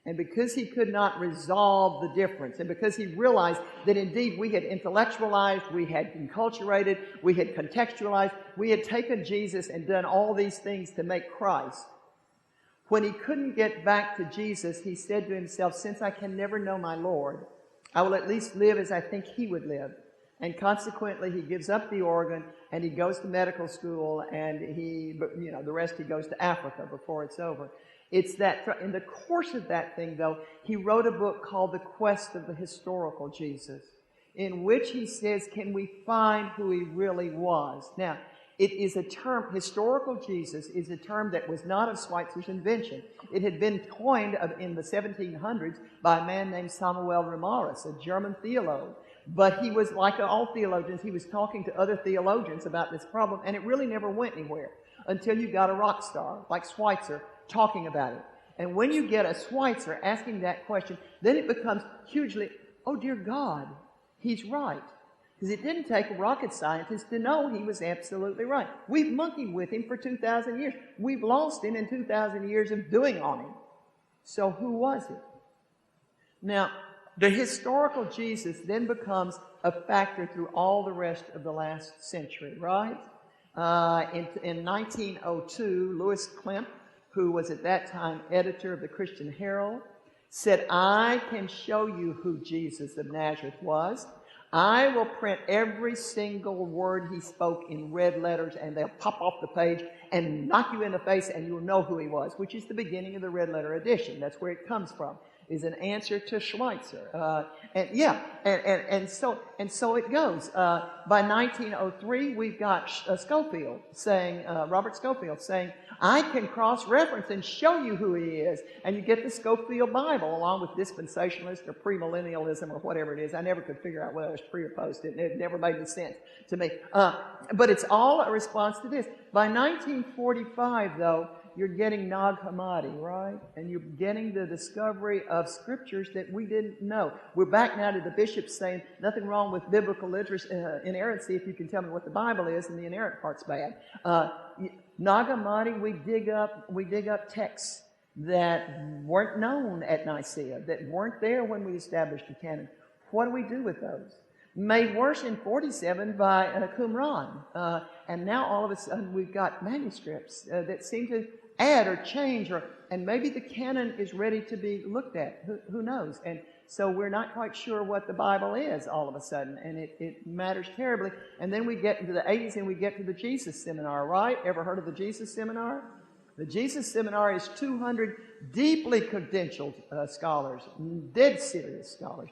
And because he could not resolve the difference, and because he realized that indeed we had intellectualized, we had enculturated, we had contextualized, we had taken Jesus and done all these things to make Christ, when he couldn't get back to Jesus, he said to himself, "Since I can never know my Lord, I will at least live as I think he would live." And consequently, he gives up the organ and he goes to medical school, and the rest he goes to Africa before it's over. It's that, in the course of that thing, though, he wrote a book called The Quest of the Historical Jesus, in which he says, can we find who he really was? Now, it is a term, historical Jesus is a term that was not of Schweitzer's invention. It had been coined in the 1700s by a man named Samuel Romaris, a German theologian. But he was, like all theologians, he was talking to other theologians about this problem, and it really never went anywhere until you got a rock star like Schweitzer talking about it. And when you get a Schweitzer asking that question, then it becomes hugely, oh dear God, he's right. Because it didn't take a rocket scientist to know he was absolutely right. We've monkeyed with him for 2,000 years. We've lost him in 2,000 years of doing on him. So who was it? Now, the historical Jesus then becomes a factor through all the rest of the last century, right? In 1902, Louis Klemp, who was at that time editor of the Christian Herald, said, "I can show you who Jesus of Nazareth was. I will print every single word he spoke in red letters, and they'll pop off the page and knock you in the face, and you'll know who he was," which is the beginning of the red letter edition. That's where it comes from, is an answer to Schweitzer. And so it goes. By 1903, we've got Schofield saying, Robert Schofield saying, "I can cross-reference and show you who he is." And you get the Schofield Bible along with dispensationalist or premillennialism or whatever it is. I never could figure out whether it was pre or post. It never made any sense to me. But it's all a response to this. By 1945, though, you're getting Nag Hammadi, right? And you're getting the discovery of scriptures that we didn't know. We're back now to the bishops saying nothing wrong with biblical literacy, inerrancy if you can tell me what the Bible is, and the inerrant part's bad. Nag Hammadi, we dig up texts that weren't known at Nicaea, that weren't there when we established the canon. What do we do with those? Made worse in 47 by Qumran. And now all of a sudden we've got manuscripts that seem to add or change, and maybe the canon is ready to be looked at. Who knows? And so we're not quite sure what the Bible is all of a sudden, and it matters terribly. And then we get into the 80s and we get to the Jesus Seminar, right? Ever heard of the Jesus Seminar? The Jesus Seminar is 200 deeply credentialed scholars, dead serious scholars.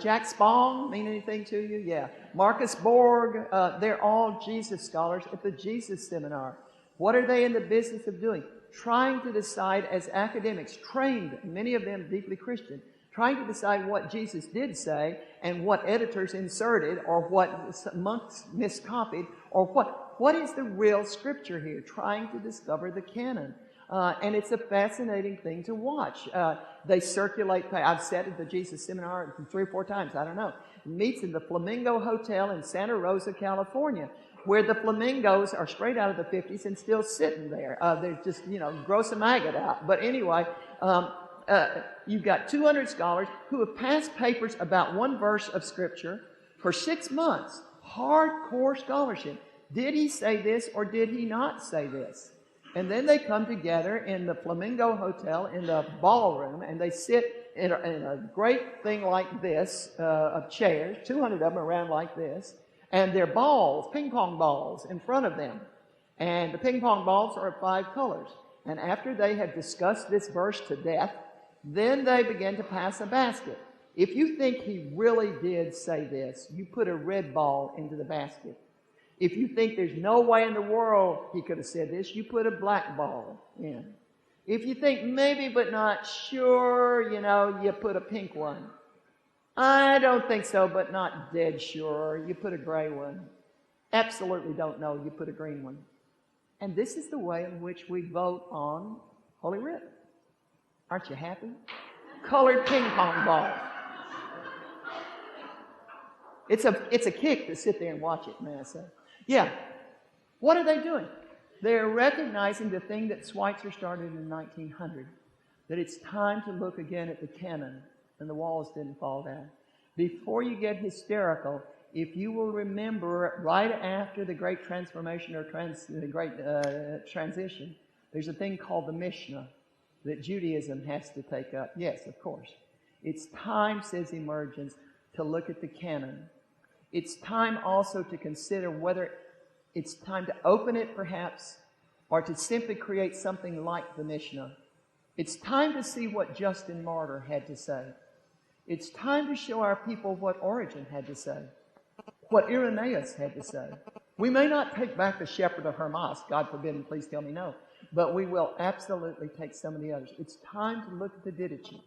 Jack Spong, mean anything to you? Yeah. Marcus Borg, they're all Jesus scholars at the Jesus Seminar. What are they in the business of doing? Trying to decide as academics, trained, many of them deeply Christian, trying to decide what Jesus did say and what editors inserted or what monks miscopied or what is the real scripture here, trying to discover the canon. And it's a fascinating thing to watch. They circulate, I've sat at the Jesus Seminar 3 or 4 times, I don't know. It meets in the Flamingo Hotel in Santa Rosa, California, where the flamingos are straight out of the 50s and still sitting there. They're just, grow some agate out. But anyway, you've got 200 scholars who have passed papers about one verse of Scripture for 6 months. Hardcore scholarship. Did he say this or did he not say this? And then they come together in the Flamingo Hotel in the ballroom, and they sit in a great thing like this of chairs, 200 of them around like this, and they're balls, ping pong balls, in front of them. And the ping pong balls are of 5 colors. And after they have discussed this verse to death, then they begin to pass a basket. If you think he really did say this, you put a red ball into the basket. If you think there's no way in the world he could have said this, you put a black ball in. If you think maybe but not sure, you put a pink one. I don't think so, but not dead sure, you put a gray one. Absolutely don't know, you put a green one. And this is the way in which we vote on Holy Writ. Aren't you happy? Colored ping pong balls. It's a kick to sit there and watch it, may I say. Yeah. What are they doing? They're recognizing the thing that Schweitzer started in 1900, that it's time to look again at the canon, and the walls didn't fall down. Before you get hysterical, if you will remember right after the Great Transformation or the Great Transition, there's a thing called the Mishnah that Judaism has to take up. Yes, of course. It's time, says Emergence, to look at the canon. It's time also to consider whether it's time to open it, perhaps, or to simply create something like the Mishnah. It's time to see what Justin Martyr had to say. It's time to show our people what Origen had to say, what Irenaeus had to say. We may not take back the Shepherd of Hermas, God forbid, and please tell me no, but we will absolutely take some of the others. It's time to look at the Didache.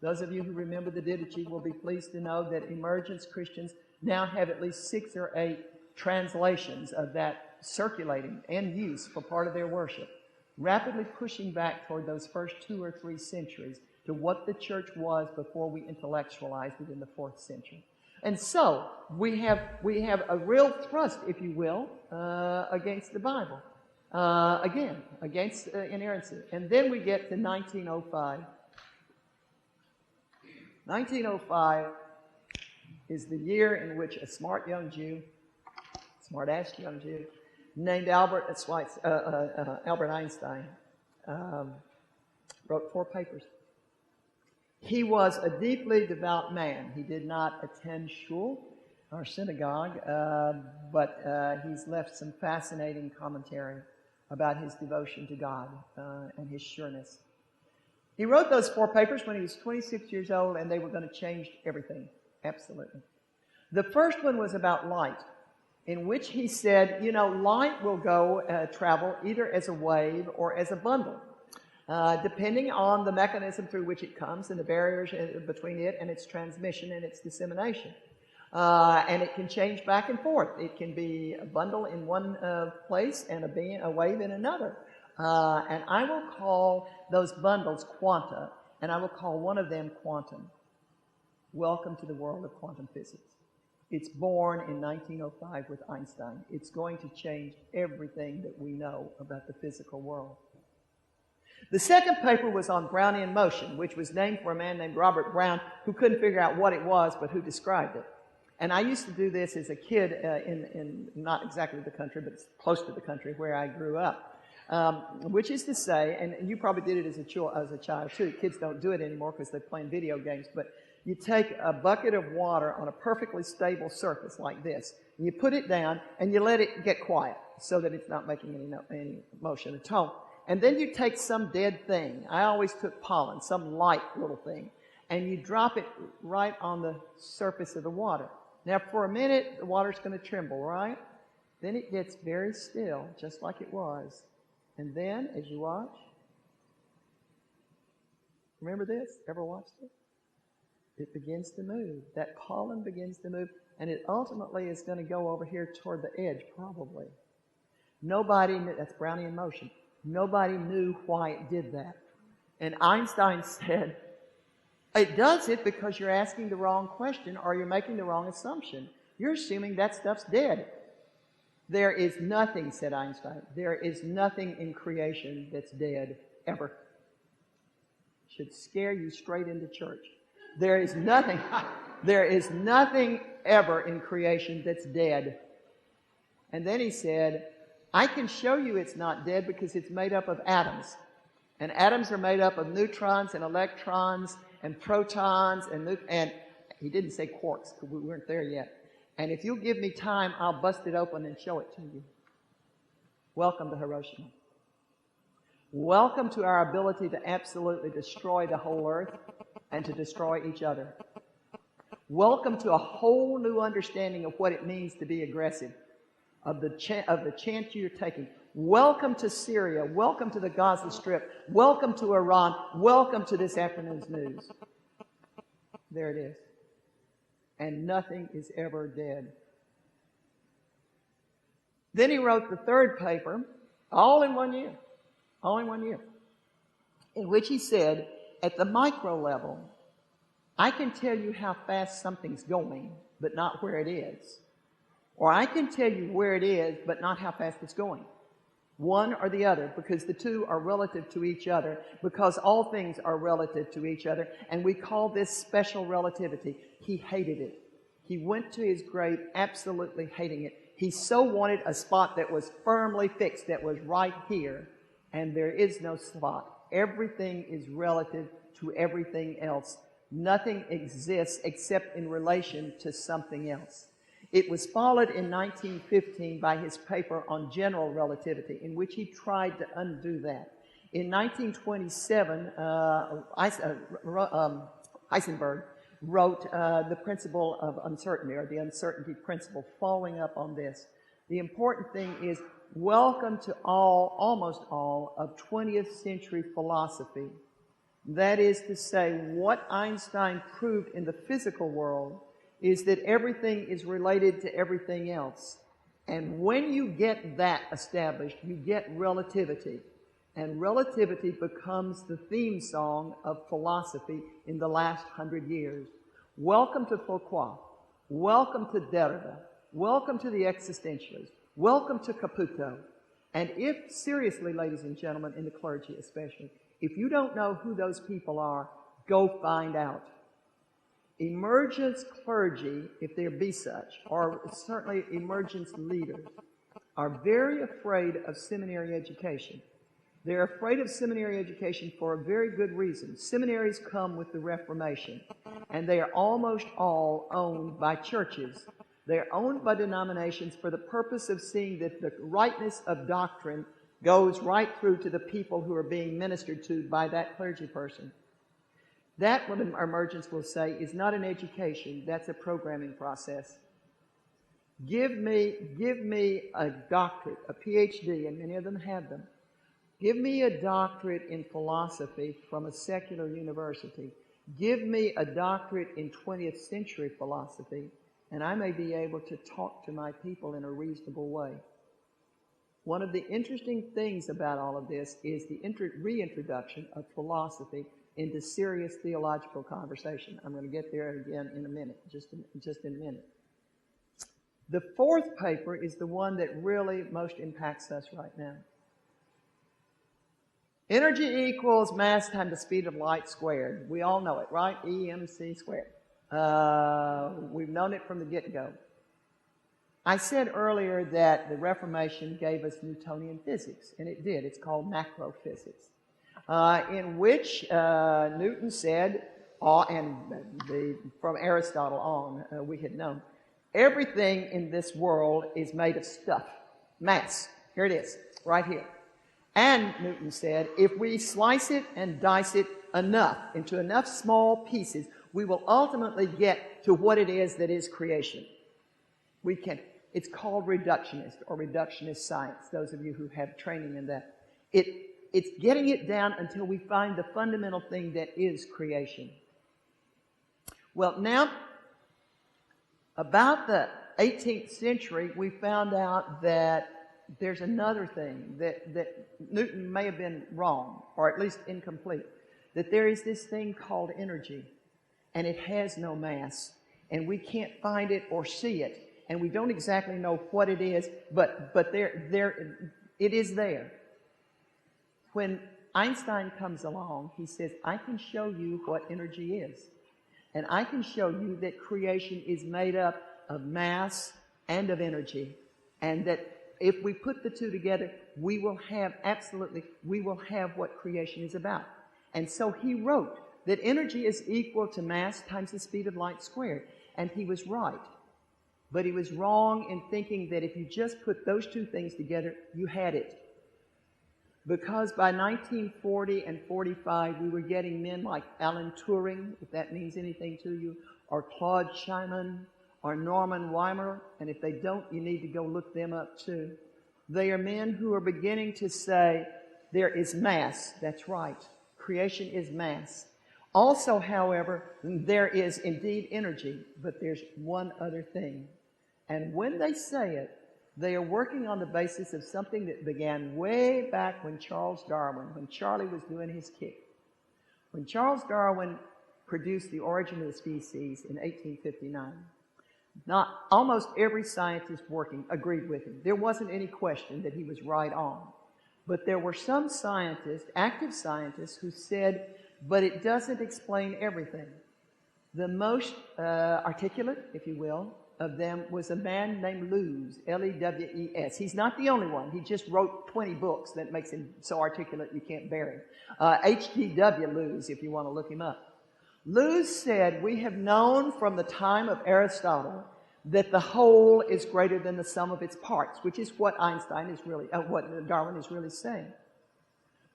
Those of you who remember the Didache will be pleased to know that Emergence Christians now have at least 6 or 8 translations of that circulating and use for part of their worship, rapidly pushing back toward those first 2 or 3 centuries to what the church was before we intellectualized it in the 4th century. And so we have a real thrust, if you will, against the Bible. Again, against inerrancy. And then we get to 1905. 1905 is the year in which a smart young Jew, smart-ass young Jew, named Albert Einstein, wrote 4 papers. He was a deeply devout man. He did not attend shul or synagogue, but he's left some fascinating commentary about his devotion to God and his sureness. He wrote those 4 papers when he was 26 years old, and they were going to change everything. Absolutely. The first one was about light, in which he said, light will travel either as a wave or as a bundle, depending on the mechanism through which it comes and the barriers between it and its transmission and its dissemination. And it can change back and forth. It can be a bundle in one place and a wave in another. And I will call those bundles quanta, and I will call one of them quantum. Welcome to the world of quantum physics. It's born in 1905 with Einstein. It's going to change everything that we know about the physical world. The second paper was on Brownian motion, which was named for a man named Robert Brown, who couldn't figure out what it was, but who described it. And I used to do this as a kid in not exactly the country, but close to the country where I grew up. Which is to say, and you probably did it as a child too. Kids don't do it anymore because they're playing video games, but you take a bucket of water on a perfectly stable surface like this, and you put it down, and you let it get quiet so that it's not making any motion at all. And then you take some dead thing. I always took pollen, some light little thing, and you drop it right on the surface of the water. Now, for a minute, the water's going to tremble, right? Then it gets very still, just like it was. And then, as you watch, remember this? Ever watched it? It begins to move. That pollen begins to move, and it ultimately is going to go over here toward the edge, probably. Nobody knew. That's Brownian motion. Nobody knew why it did that. And Einstein said, it does it because you're asking the wrong question or you're making the wrong assumption. You're assuming that stuff's dead. There is nothing, said Einstein, there is nothing in creation that's dead, ever. Should scare you straight into church. There is nothing ever in creation that's dead. And then he said, I can show you it's not dead because it's made up of atoms. And atoms are made up of neutrons and electrons and protons and he didn't say quarks because we weren't there yet. And if you'll give me time, I'll bust it open and show it to you. Welcome to Hiroshima. Welcome to our ability to absolutely destroy the whole earth and to destroy each other. Welcome to a whole new understanding of what it means to be aggressive, of the chance you're taking. Welcome to Syria. Welcome to the Gaza Strip. Welcome to Iran. Welcome to this afternoon's news. There it is. And nothing is ever dead. Then he wrote the third paper, all in 1 year, in which he said, at the micro level, I can tell you how fast something's going, but not where it is. Or I can tell you where it is, but not how fast it's going. One or the other, because the two are relative to each other, because all things are relative to each other, and we call this special relativity. He hated it. He went to his grave absolutely hating it. He so wanted a spot that was firmly fixed, that was right here, and there is no spot. Everything is relative to everything else. Nothing exists except in relation to something else. It was followed in 1915 by his paper on general relativity, in which he tried to undo that. In 1927, Heisenberg wrote the principle of uncertainty, or the uncertainty principle, following up on this. The important thing is, welcome to almost all, of 20th century philosophy. That is to say, what Einstein proved in the physical world is that everything is related to everything else. And when you get that established, you get relativity. And relativity becomes the theme song of philosophy in the last 100 years. Welcome to Foucault. Welcome to Derrida. Welcome to the existentialists. Welcome to Caputo. And if, seriously, ladies and gentlemen, in the clergy especially, if you don't know who those people are, go find out. Emergence clergy, if there be such, or certainly emergence leaders, are very afraid of seminary education. They're afraid of seminary education for a very good reason. Seminaries come with the Reformation, and they are almost all owned by churches. They're owned by denominations for the purpose of seeing that the rightness of doctrine goes right through to the people who are being ministered to by that clergy person. That, what emergence will say, is not an education, that's a programming process. Give me a doctorate, a PhD, and many of them have them. Give me a doctorate in philosophy from a secular university. Give me a doctorate in 20th century philosophy, and I may be able to talk to my people in a reasonable way. One of the interesting things about all of this is the reintroduction of philosophy into serious theological conversation. I'm going to get there again in a minute, just in a minute. The fourth paper is the one that really most impacts us right now. Energy equals mass times the speed of light squared. We all know it, right? EMC squared. We've known it from the get-go. I said earlier that the Reformation gave us Newtonian physics, and it did. It's called macrophysics, in which Newton said, from Aristotle on, we had known, everything in this world is made of stuff, mass. Here it is, right here. And Newton said, if we slice it and dice it enough, into enough small pieces, we will ultimately get to what it is that is creation. We can. It's called reductionist or reductionist science, those of you who have training in that. It's getting it down until we find the fundamental thing that is creation. Well, now, about the 18th century, we found out that there's another thing that Newton may have been wrong, or at least incomplete, that there is this thing called energy, and it has no mass, and we can't find it or see it. And we don't exactly know what it is, but it is there. When Einstein comes along, he says, I can show you what energy is. And I can show you that creation is made up of mass and of energy. And that if we put the two together, we will have what creation is about. And so he wrote that energy is equal to mass times the speed of light squared. And he was right. But he was wrong in thinking that if you just put those two things together, you had it. Because by 1940 and 45, we were getting men like Alan Turing, if that means anything to you, or Claude Schumann, or Norman Weimer, and if they don't, you need to go look them up too. They are men who are beginning to say, there is mass. That's right. Creation is mass. Also, however, there is indeed energy, but there's one other thing. And when they say it, they are working on the basis of something that began way back when Charles Darwin, when Charlie was doing his kick. When Charles Darwin produced The Origin of the Species in 1859, almost every scientist working agreed with him. There wasn't any question that he was right on. But there were some scientists, active scientists, who said, but it doesn't explain everything. The most articulate, if you will, of them was a man named Lewes, L-E-W-E-S. He's not the only one. He just wrote 20 books that makes him so articulate you can't bear him. H.G.W. Lewes, if you want to look him up. Lewes said, we have known from the time of Aristotle that the whole is greater than the sum of its parts, which is what Darwin is really saying.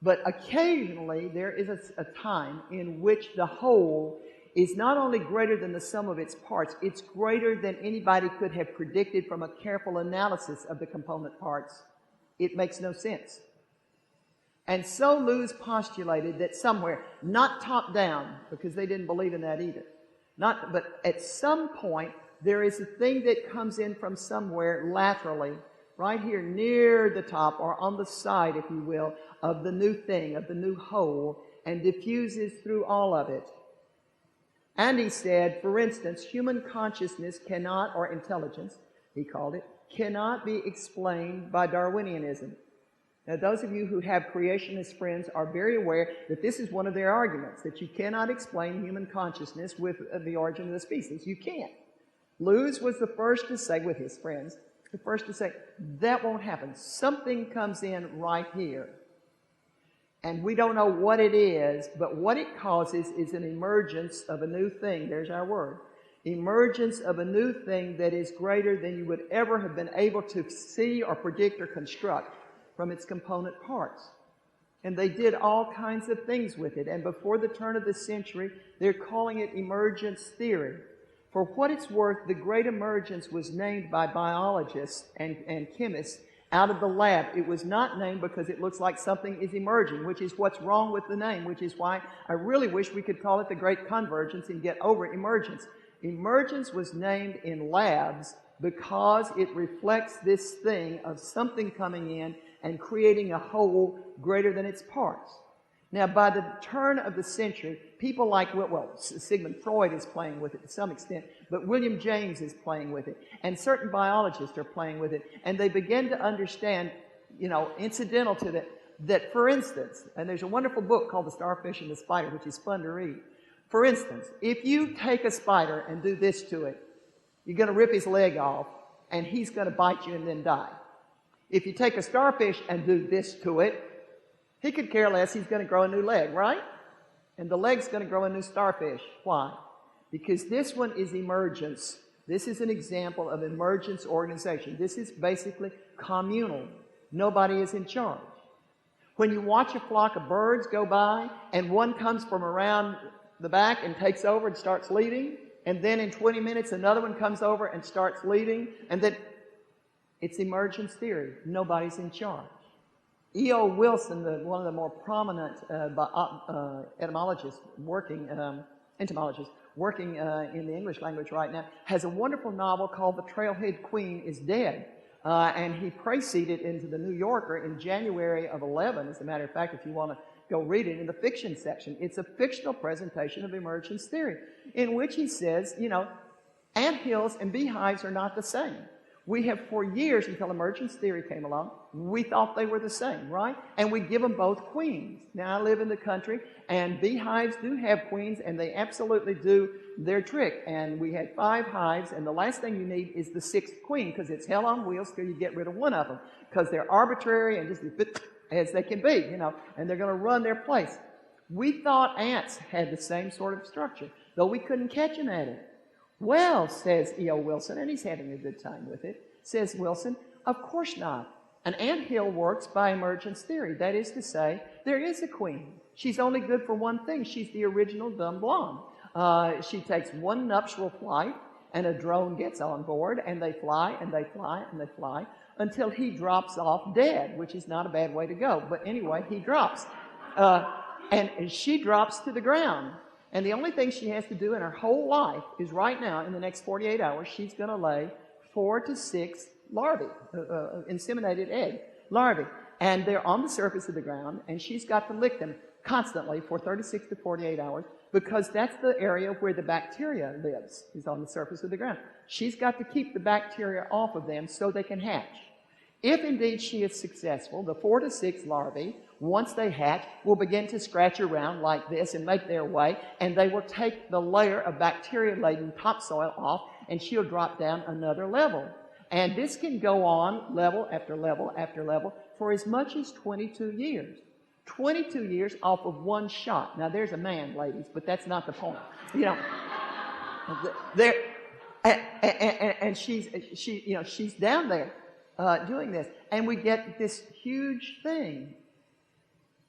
But occasionally there is a time in which the whole is not only greater than the sum of its parts, it's greater than anybody could have predicted from a careful analysis of the component parts. It makes no sense. And so Lewes postulated that somewhere, not top down, because they didn't believe in that either, but at some point there is a thing that comes in from somewhere laterally, right here near the top or on the side, if you will, of the new thing, of the new whole, and diffuses through all of it. And he said, for instance, human consciousness cannot, or intelligence, he called it, cannot be explained by Darwinianism. Now, those of you who have creationist friends are very aware that this is one of their arguments, that you cannot explain human consciousness with the origin of the species. You can't. Lewes was the first to say, with his friends, the first to say, that won't happen. Something comes in right here. And we don't know what it is, but what it causes is an emergence of a new thing. There's our word. Emergence of a new thing that is greater than you would ever have been able to see or predict or construct from its component parts. And they did all kinds of things with it. And before the turn of the century, they're calling it emergence theory. For what it's worth, the Great Emergence was named by biologists and chemists out of the lab. It was not named because it looks like something is emerging, which is what's wrong with the name, which is why I really wish we could call it the Great Convergence and get over emergence. Emergence was named in labs because it reflects this thing of something coming in and creating a whole greater than its parts. Now, by the turn of the century, people like, well, Sigmund Freud is playing with it to some extent, but William James is playing with it, and certain biologists are playing with it, and they begin to understand, incidental to that, for instance, and there's a wonderful book called The Starfish and the Spider, which is fun to read. For instance, if you take a spider and do this to it, you're going to rip his leg off, and he's going to bite you and then die. If you take a starfish and do this to it, he could care less. He's going to grow a new leg, right? And the leg's going to grow a new starfish. Why? Because this one is emergence. This is an example of emergence organization. This is basically communal. Nobody is in charge. When you watch a flock of birds go by and one comes from around the back and takes over and starts leading, and then in 20 minutes another one comes over and starts leading, and then it's emergence theory. Nobody's in charge. E.O. Wilson, one of the more prominent entomologists working in the English language right now, has a wonderful novel called The Trailhead Queen is Dead. And he preceded into the New Yorker in January of 11. As a matter of fact, if you want to go read it in the fiction section, it's a fictional presentation of emergence theory in which he says, anthills and beehives are not the same. We have for years, until emergence theory came along, we thought they were the same, right? And we give them both queens. Now, I live in the country, and beehives do have queens, and they absolutely do their trick. And we had 5 hives, and the last thing you need is the 6th queen, because it's hell on wheels till you get rid of one of them, because they're arbitrary and just as they can be, and they're going to run their place. We thought ants had the same sort of structure, though we couldn't catch them at it. Well, says E.O. Wilson, and he's having a good time with it, says Wilson, of course not. An anthill works by emergence theory. That is to say, there is a queen. She's only good for one thing. She's the original dumb blonde. She takes one nuptial flight, and a drone gets on board, and they fly, and they fly, and they fly, until he drops off dead, which is not a bad way to go. But anyway, he drops. And she drops to the ground. And the only thing she has to do in her whole life is right now, in the next 48 hours, she's going to lay 4 to 6 larvae, inseminated egg larvae. And they're on the surface of the ground, and she's got to lick them constantly for 36 to 48 hours because that's the area where the bacteria lives, is on the surface of the ground. She's got to keep the bacteria off of them so they can hatch. If indeed she is successful, the 4 to 6 larvae, once they hatch, will begin to scratch around like this and make their way, and they will take the layer of bacteria-laden topsoil off, and she'll drop down another level. And this can go on level after level after level for as much as 22 years. 22 years off of one shot. Now, there's a man, ladies, but that's not the point. And she's down there doing this, and we get this huge thing.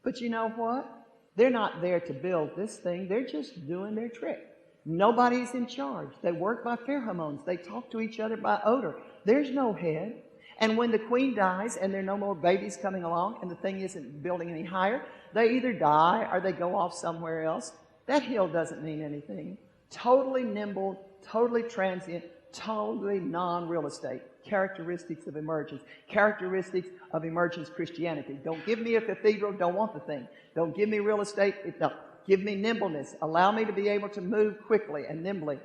But you know what? They're not there to build this thing. They're just doing their trick. Nobody's in charge. They work by pheromones. They talk to each other by odor. There's no head. And when the queen dies and there are no more babies coming along and the thing isn't building any higher, they either die or they go off somewhere else. That hill doesn't mean anything. Totally nimble, totally transient, totally non-real estate. Characteristics of emergence. Characteristics of emergence Christianity. Don't give me a cathedral, don't want the thing. Don't give me real estate, no. Give me nimbleness. Allow me to be able to move quickly and nimbly.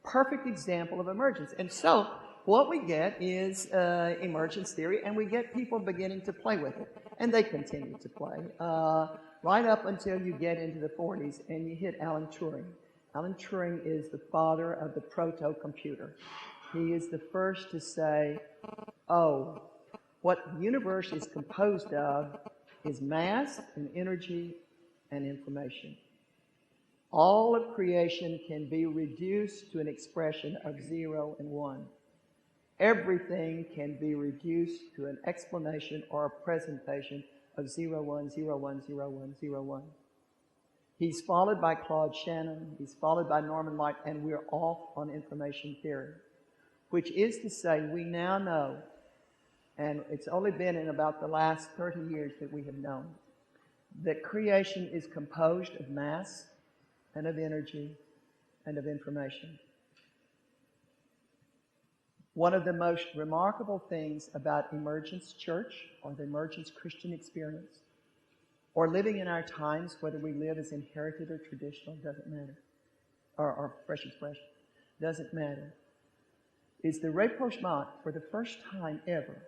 Perfect example of emergence. And so, what we get is emergence theory, and we get people beginning to play with it. And they continue to play. Right up until you get into the 40s and you hit Alan Turing. Alan Turing is the father of the proto-computer. He is the first to say, oh, what the universe is composed of is mass and energy and information. All of creation can be reduced to an expression of 0 and 1. Everything can be reduced to an explanation or a presentation of 0, 1, 0, 1, 0, 1, 0, 1. He's followed by Claude Shannon. He's followed by Norman Light, and we're off on information theory, which is to say we now know, and it's only been in about the last 30 years that we have known, that creation is composed of mass and of energy and of information. One of the most remarkable things about Emergence Church or the Emergence Christian experience, or living in our times, whether we live as inherited or traditional, doesn't matter, or fresh expression, doesn't matter, is the rapprochement for the first time ever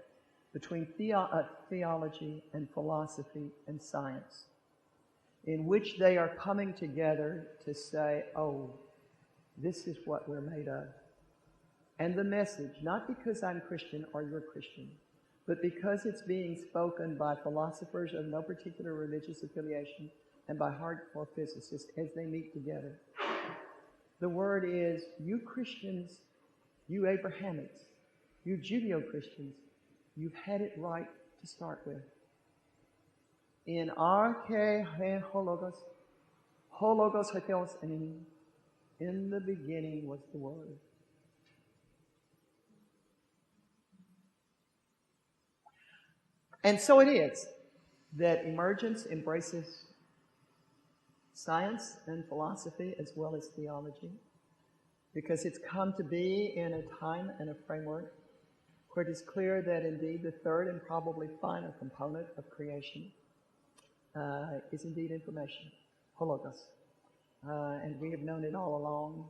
between theology and philosophy and science, in which they are coming together to say, oh, this is what we're made of. And the message, not because I'm Christian or you're Christian, but because it's being spoken by philosophers of no particular religious affiliation and by hardcore physicists as they meet together. The word is, you Christians, you Abrahamics, you Judeo-Christians, you've had it right to start with. In arche hologos, hologos heteos eimi, in the beginning was the Word. And so it is that Emergence embraces science and philosophy as well as theology, because it's come to be in a time and a framework where it is clear that indeed the third and probably final component of creation is indeed information, hologos. And we have known it all along.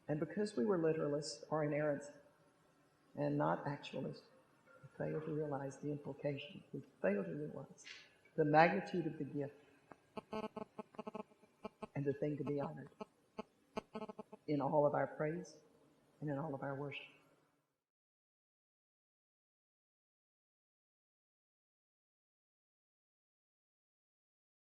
And because we were literalists or inerrant and not actualists, we failed to realize the implications. We failed to realize the magnitude of the gift and the thing to be honored in all of our praise and in all of our worship.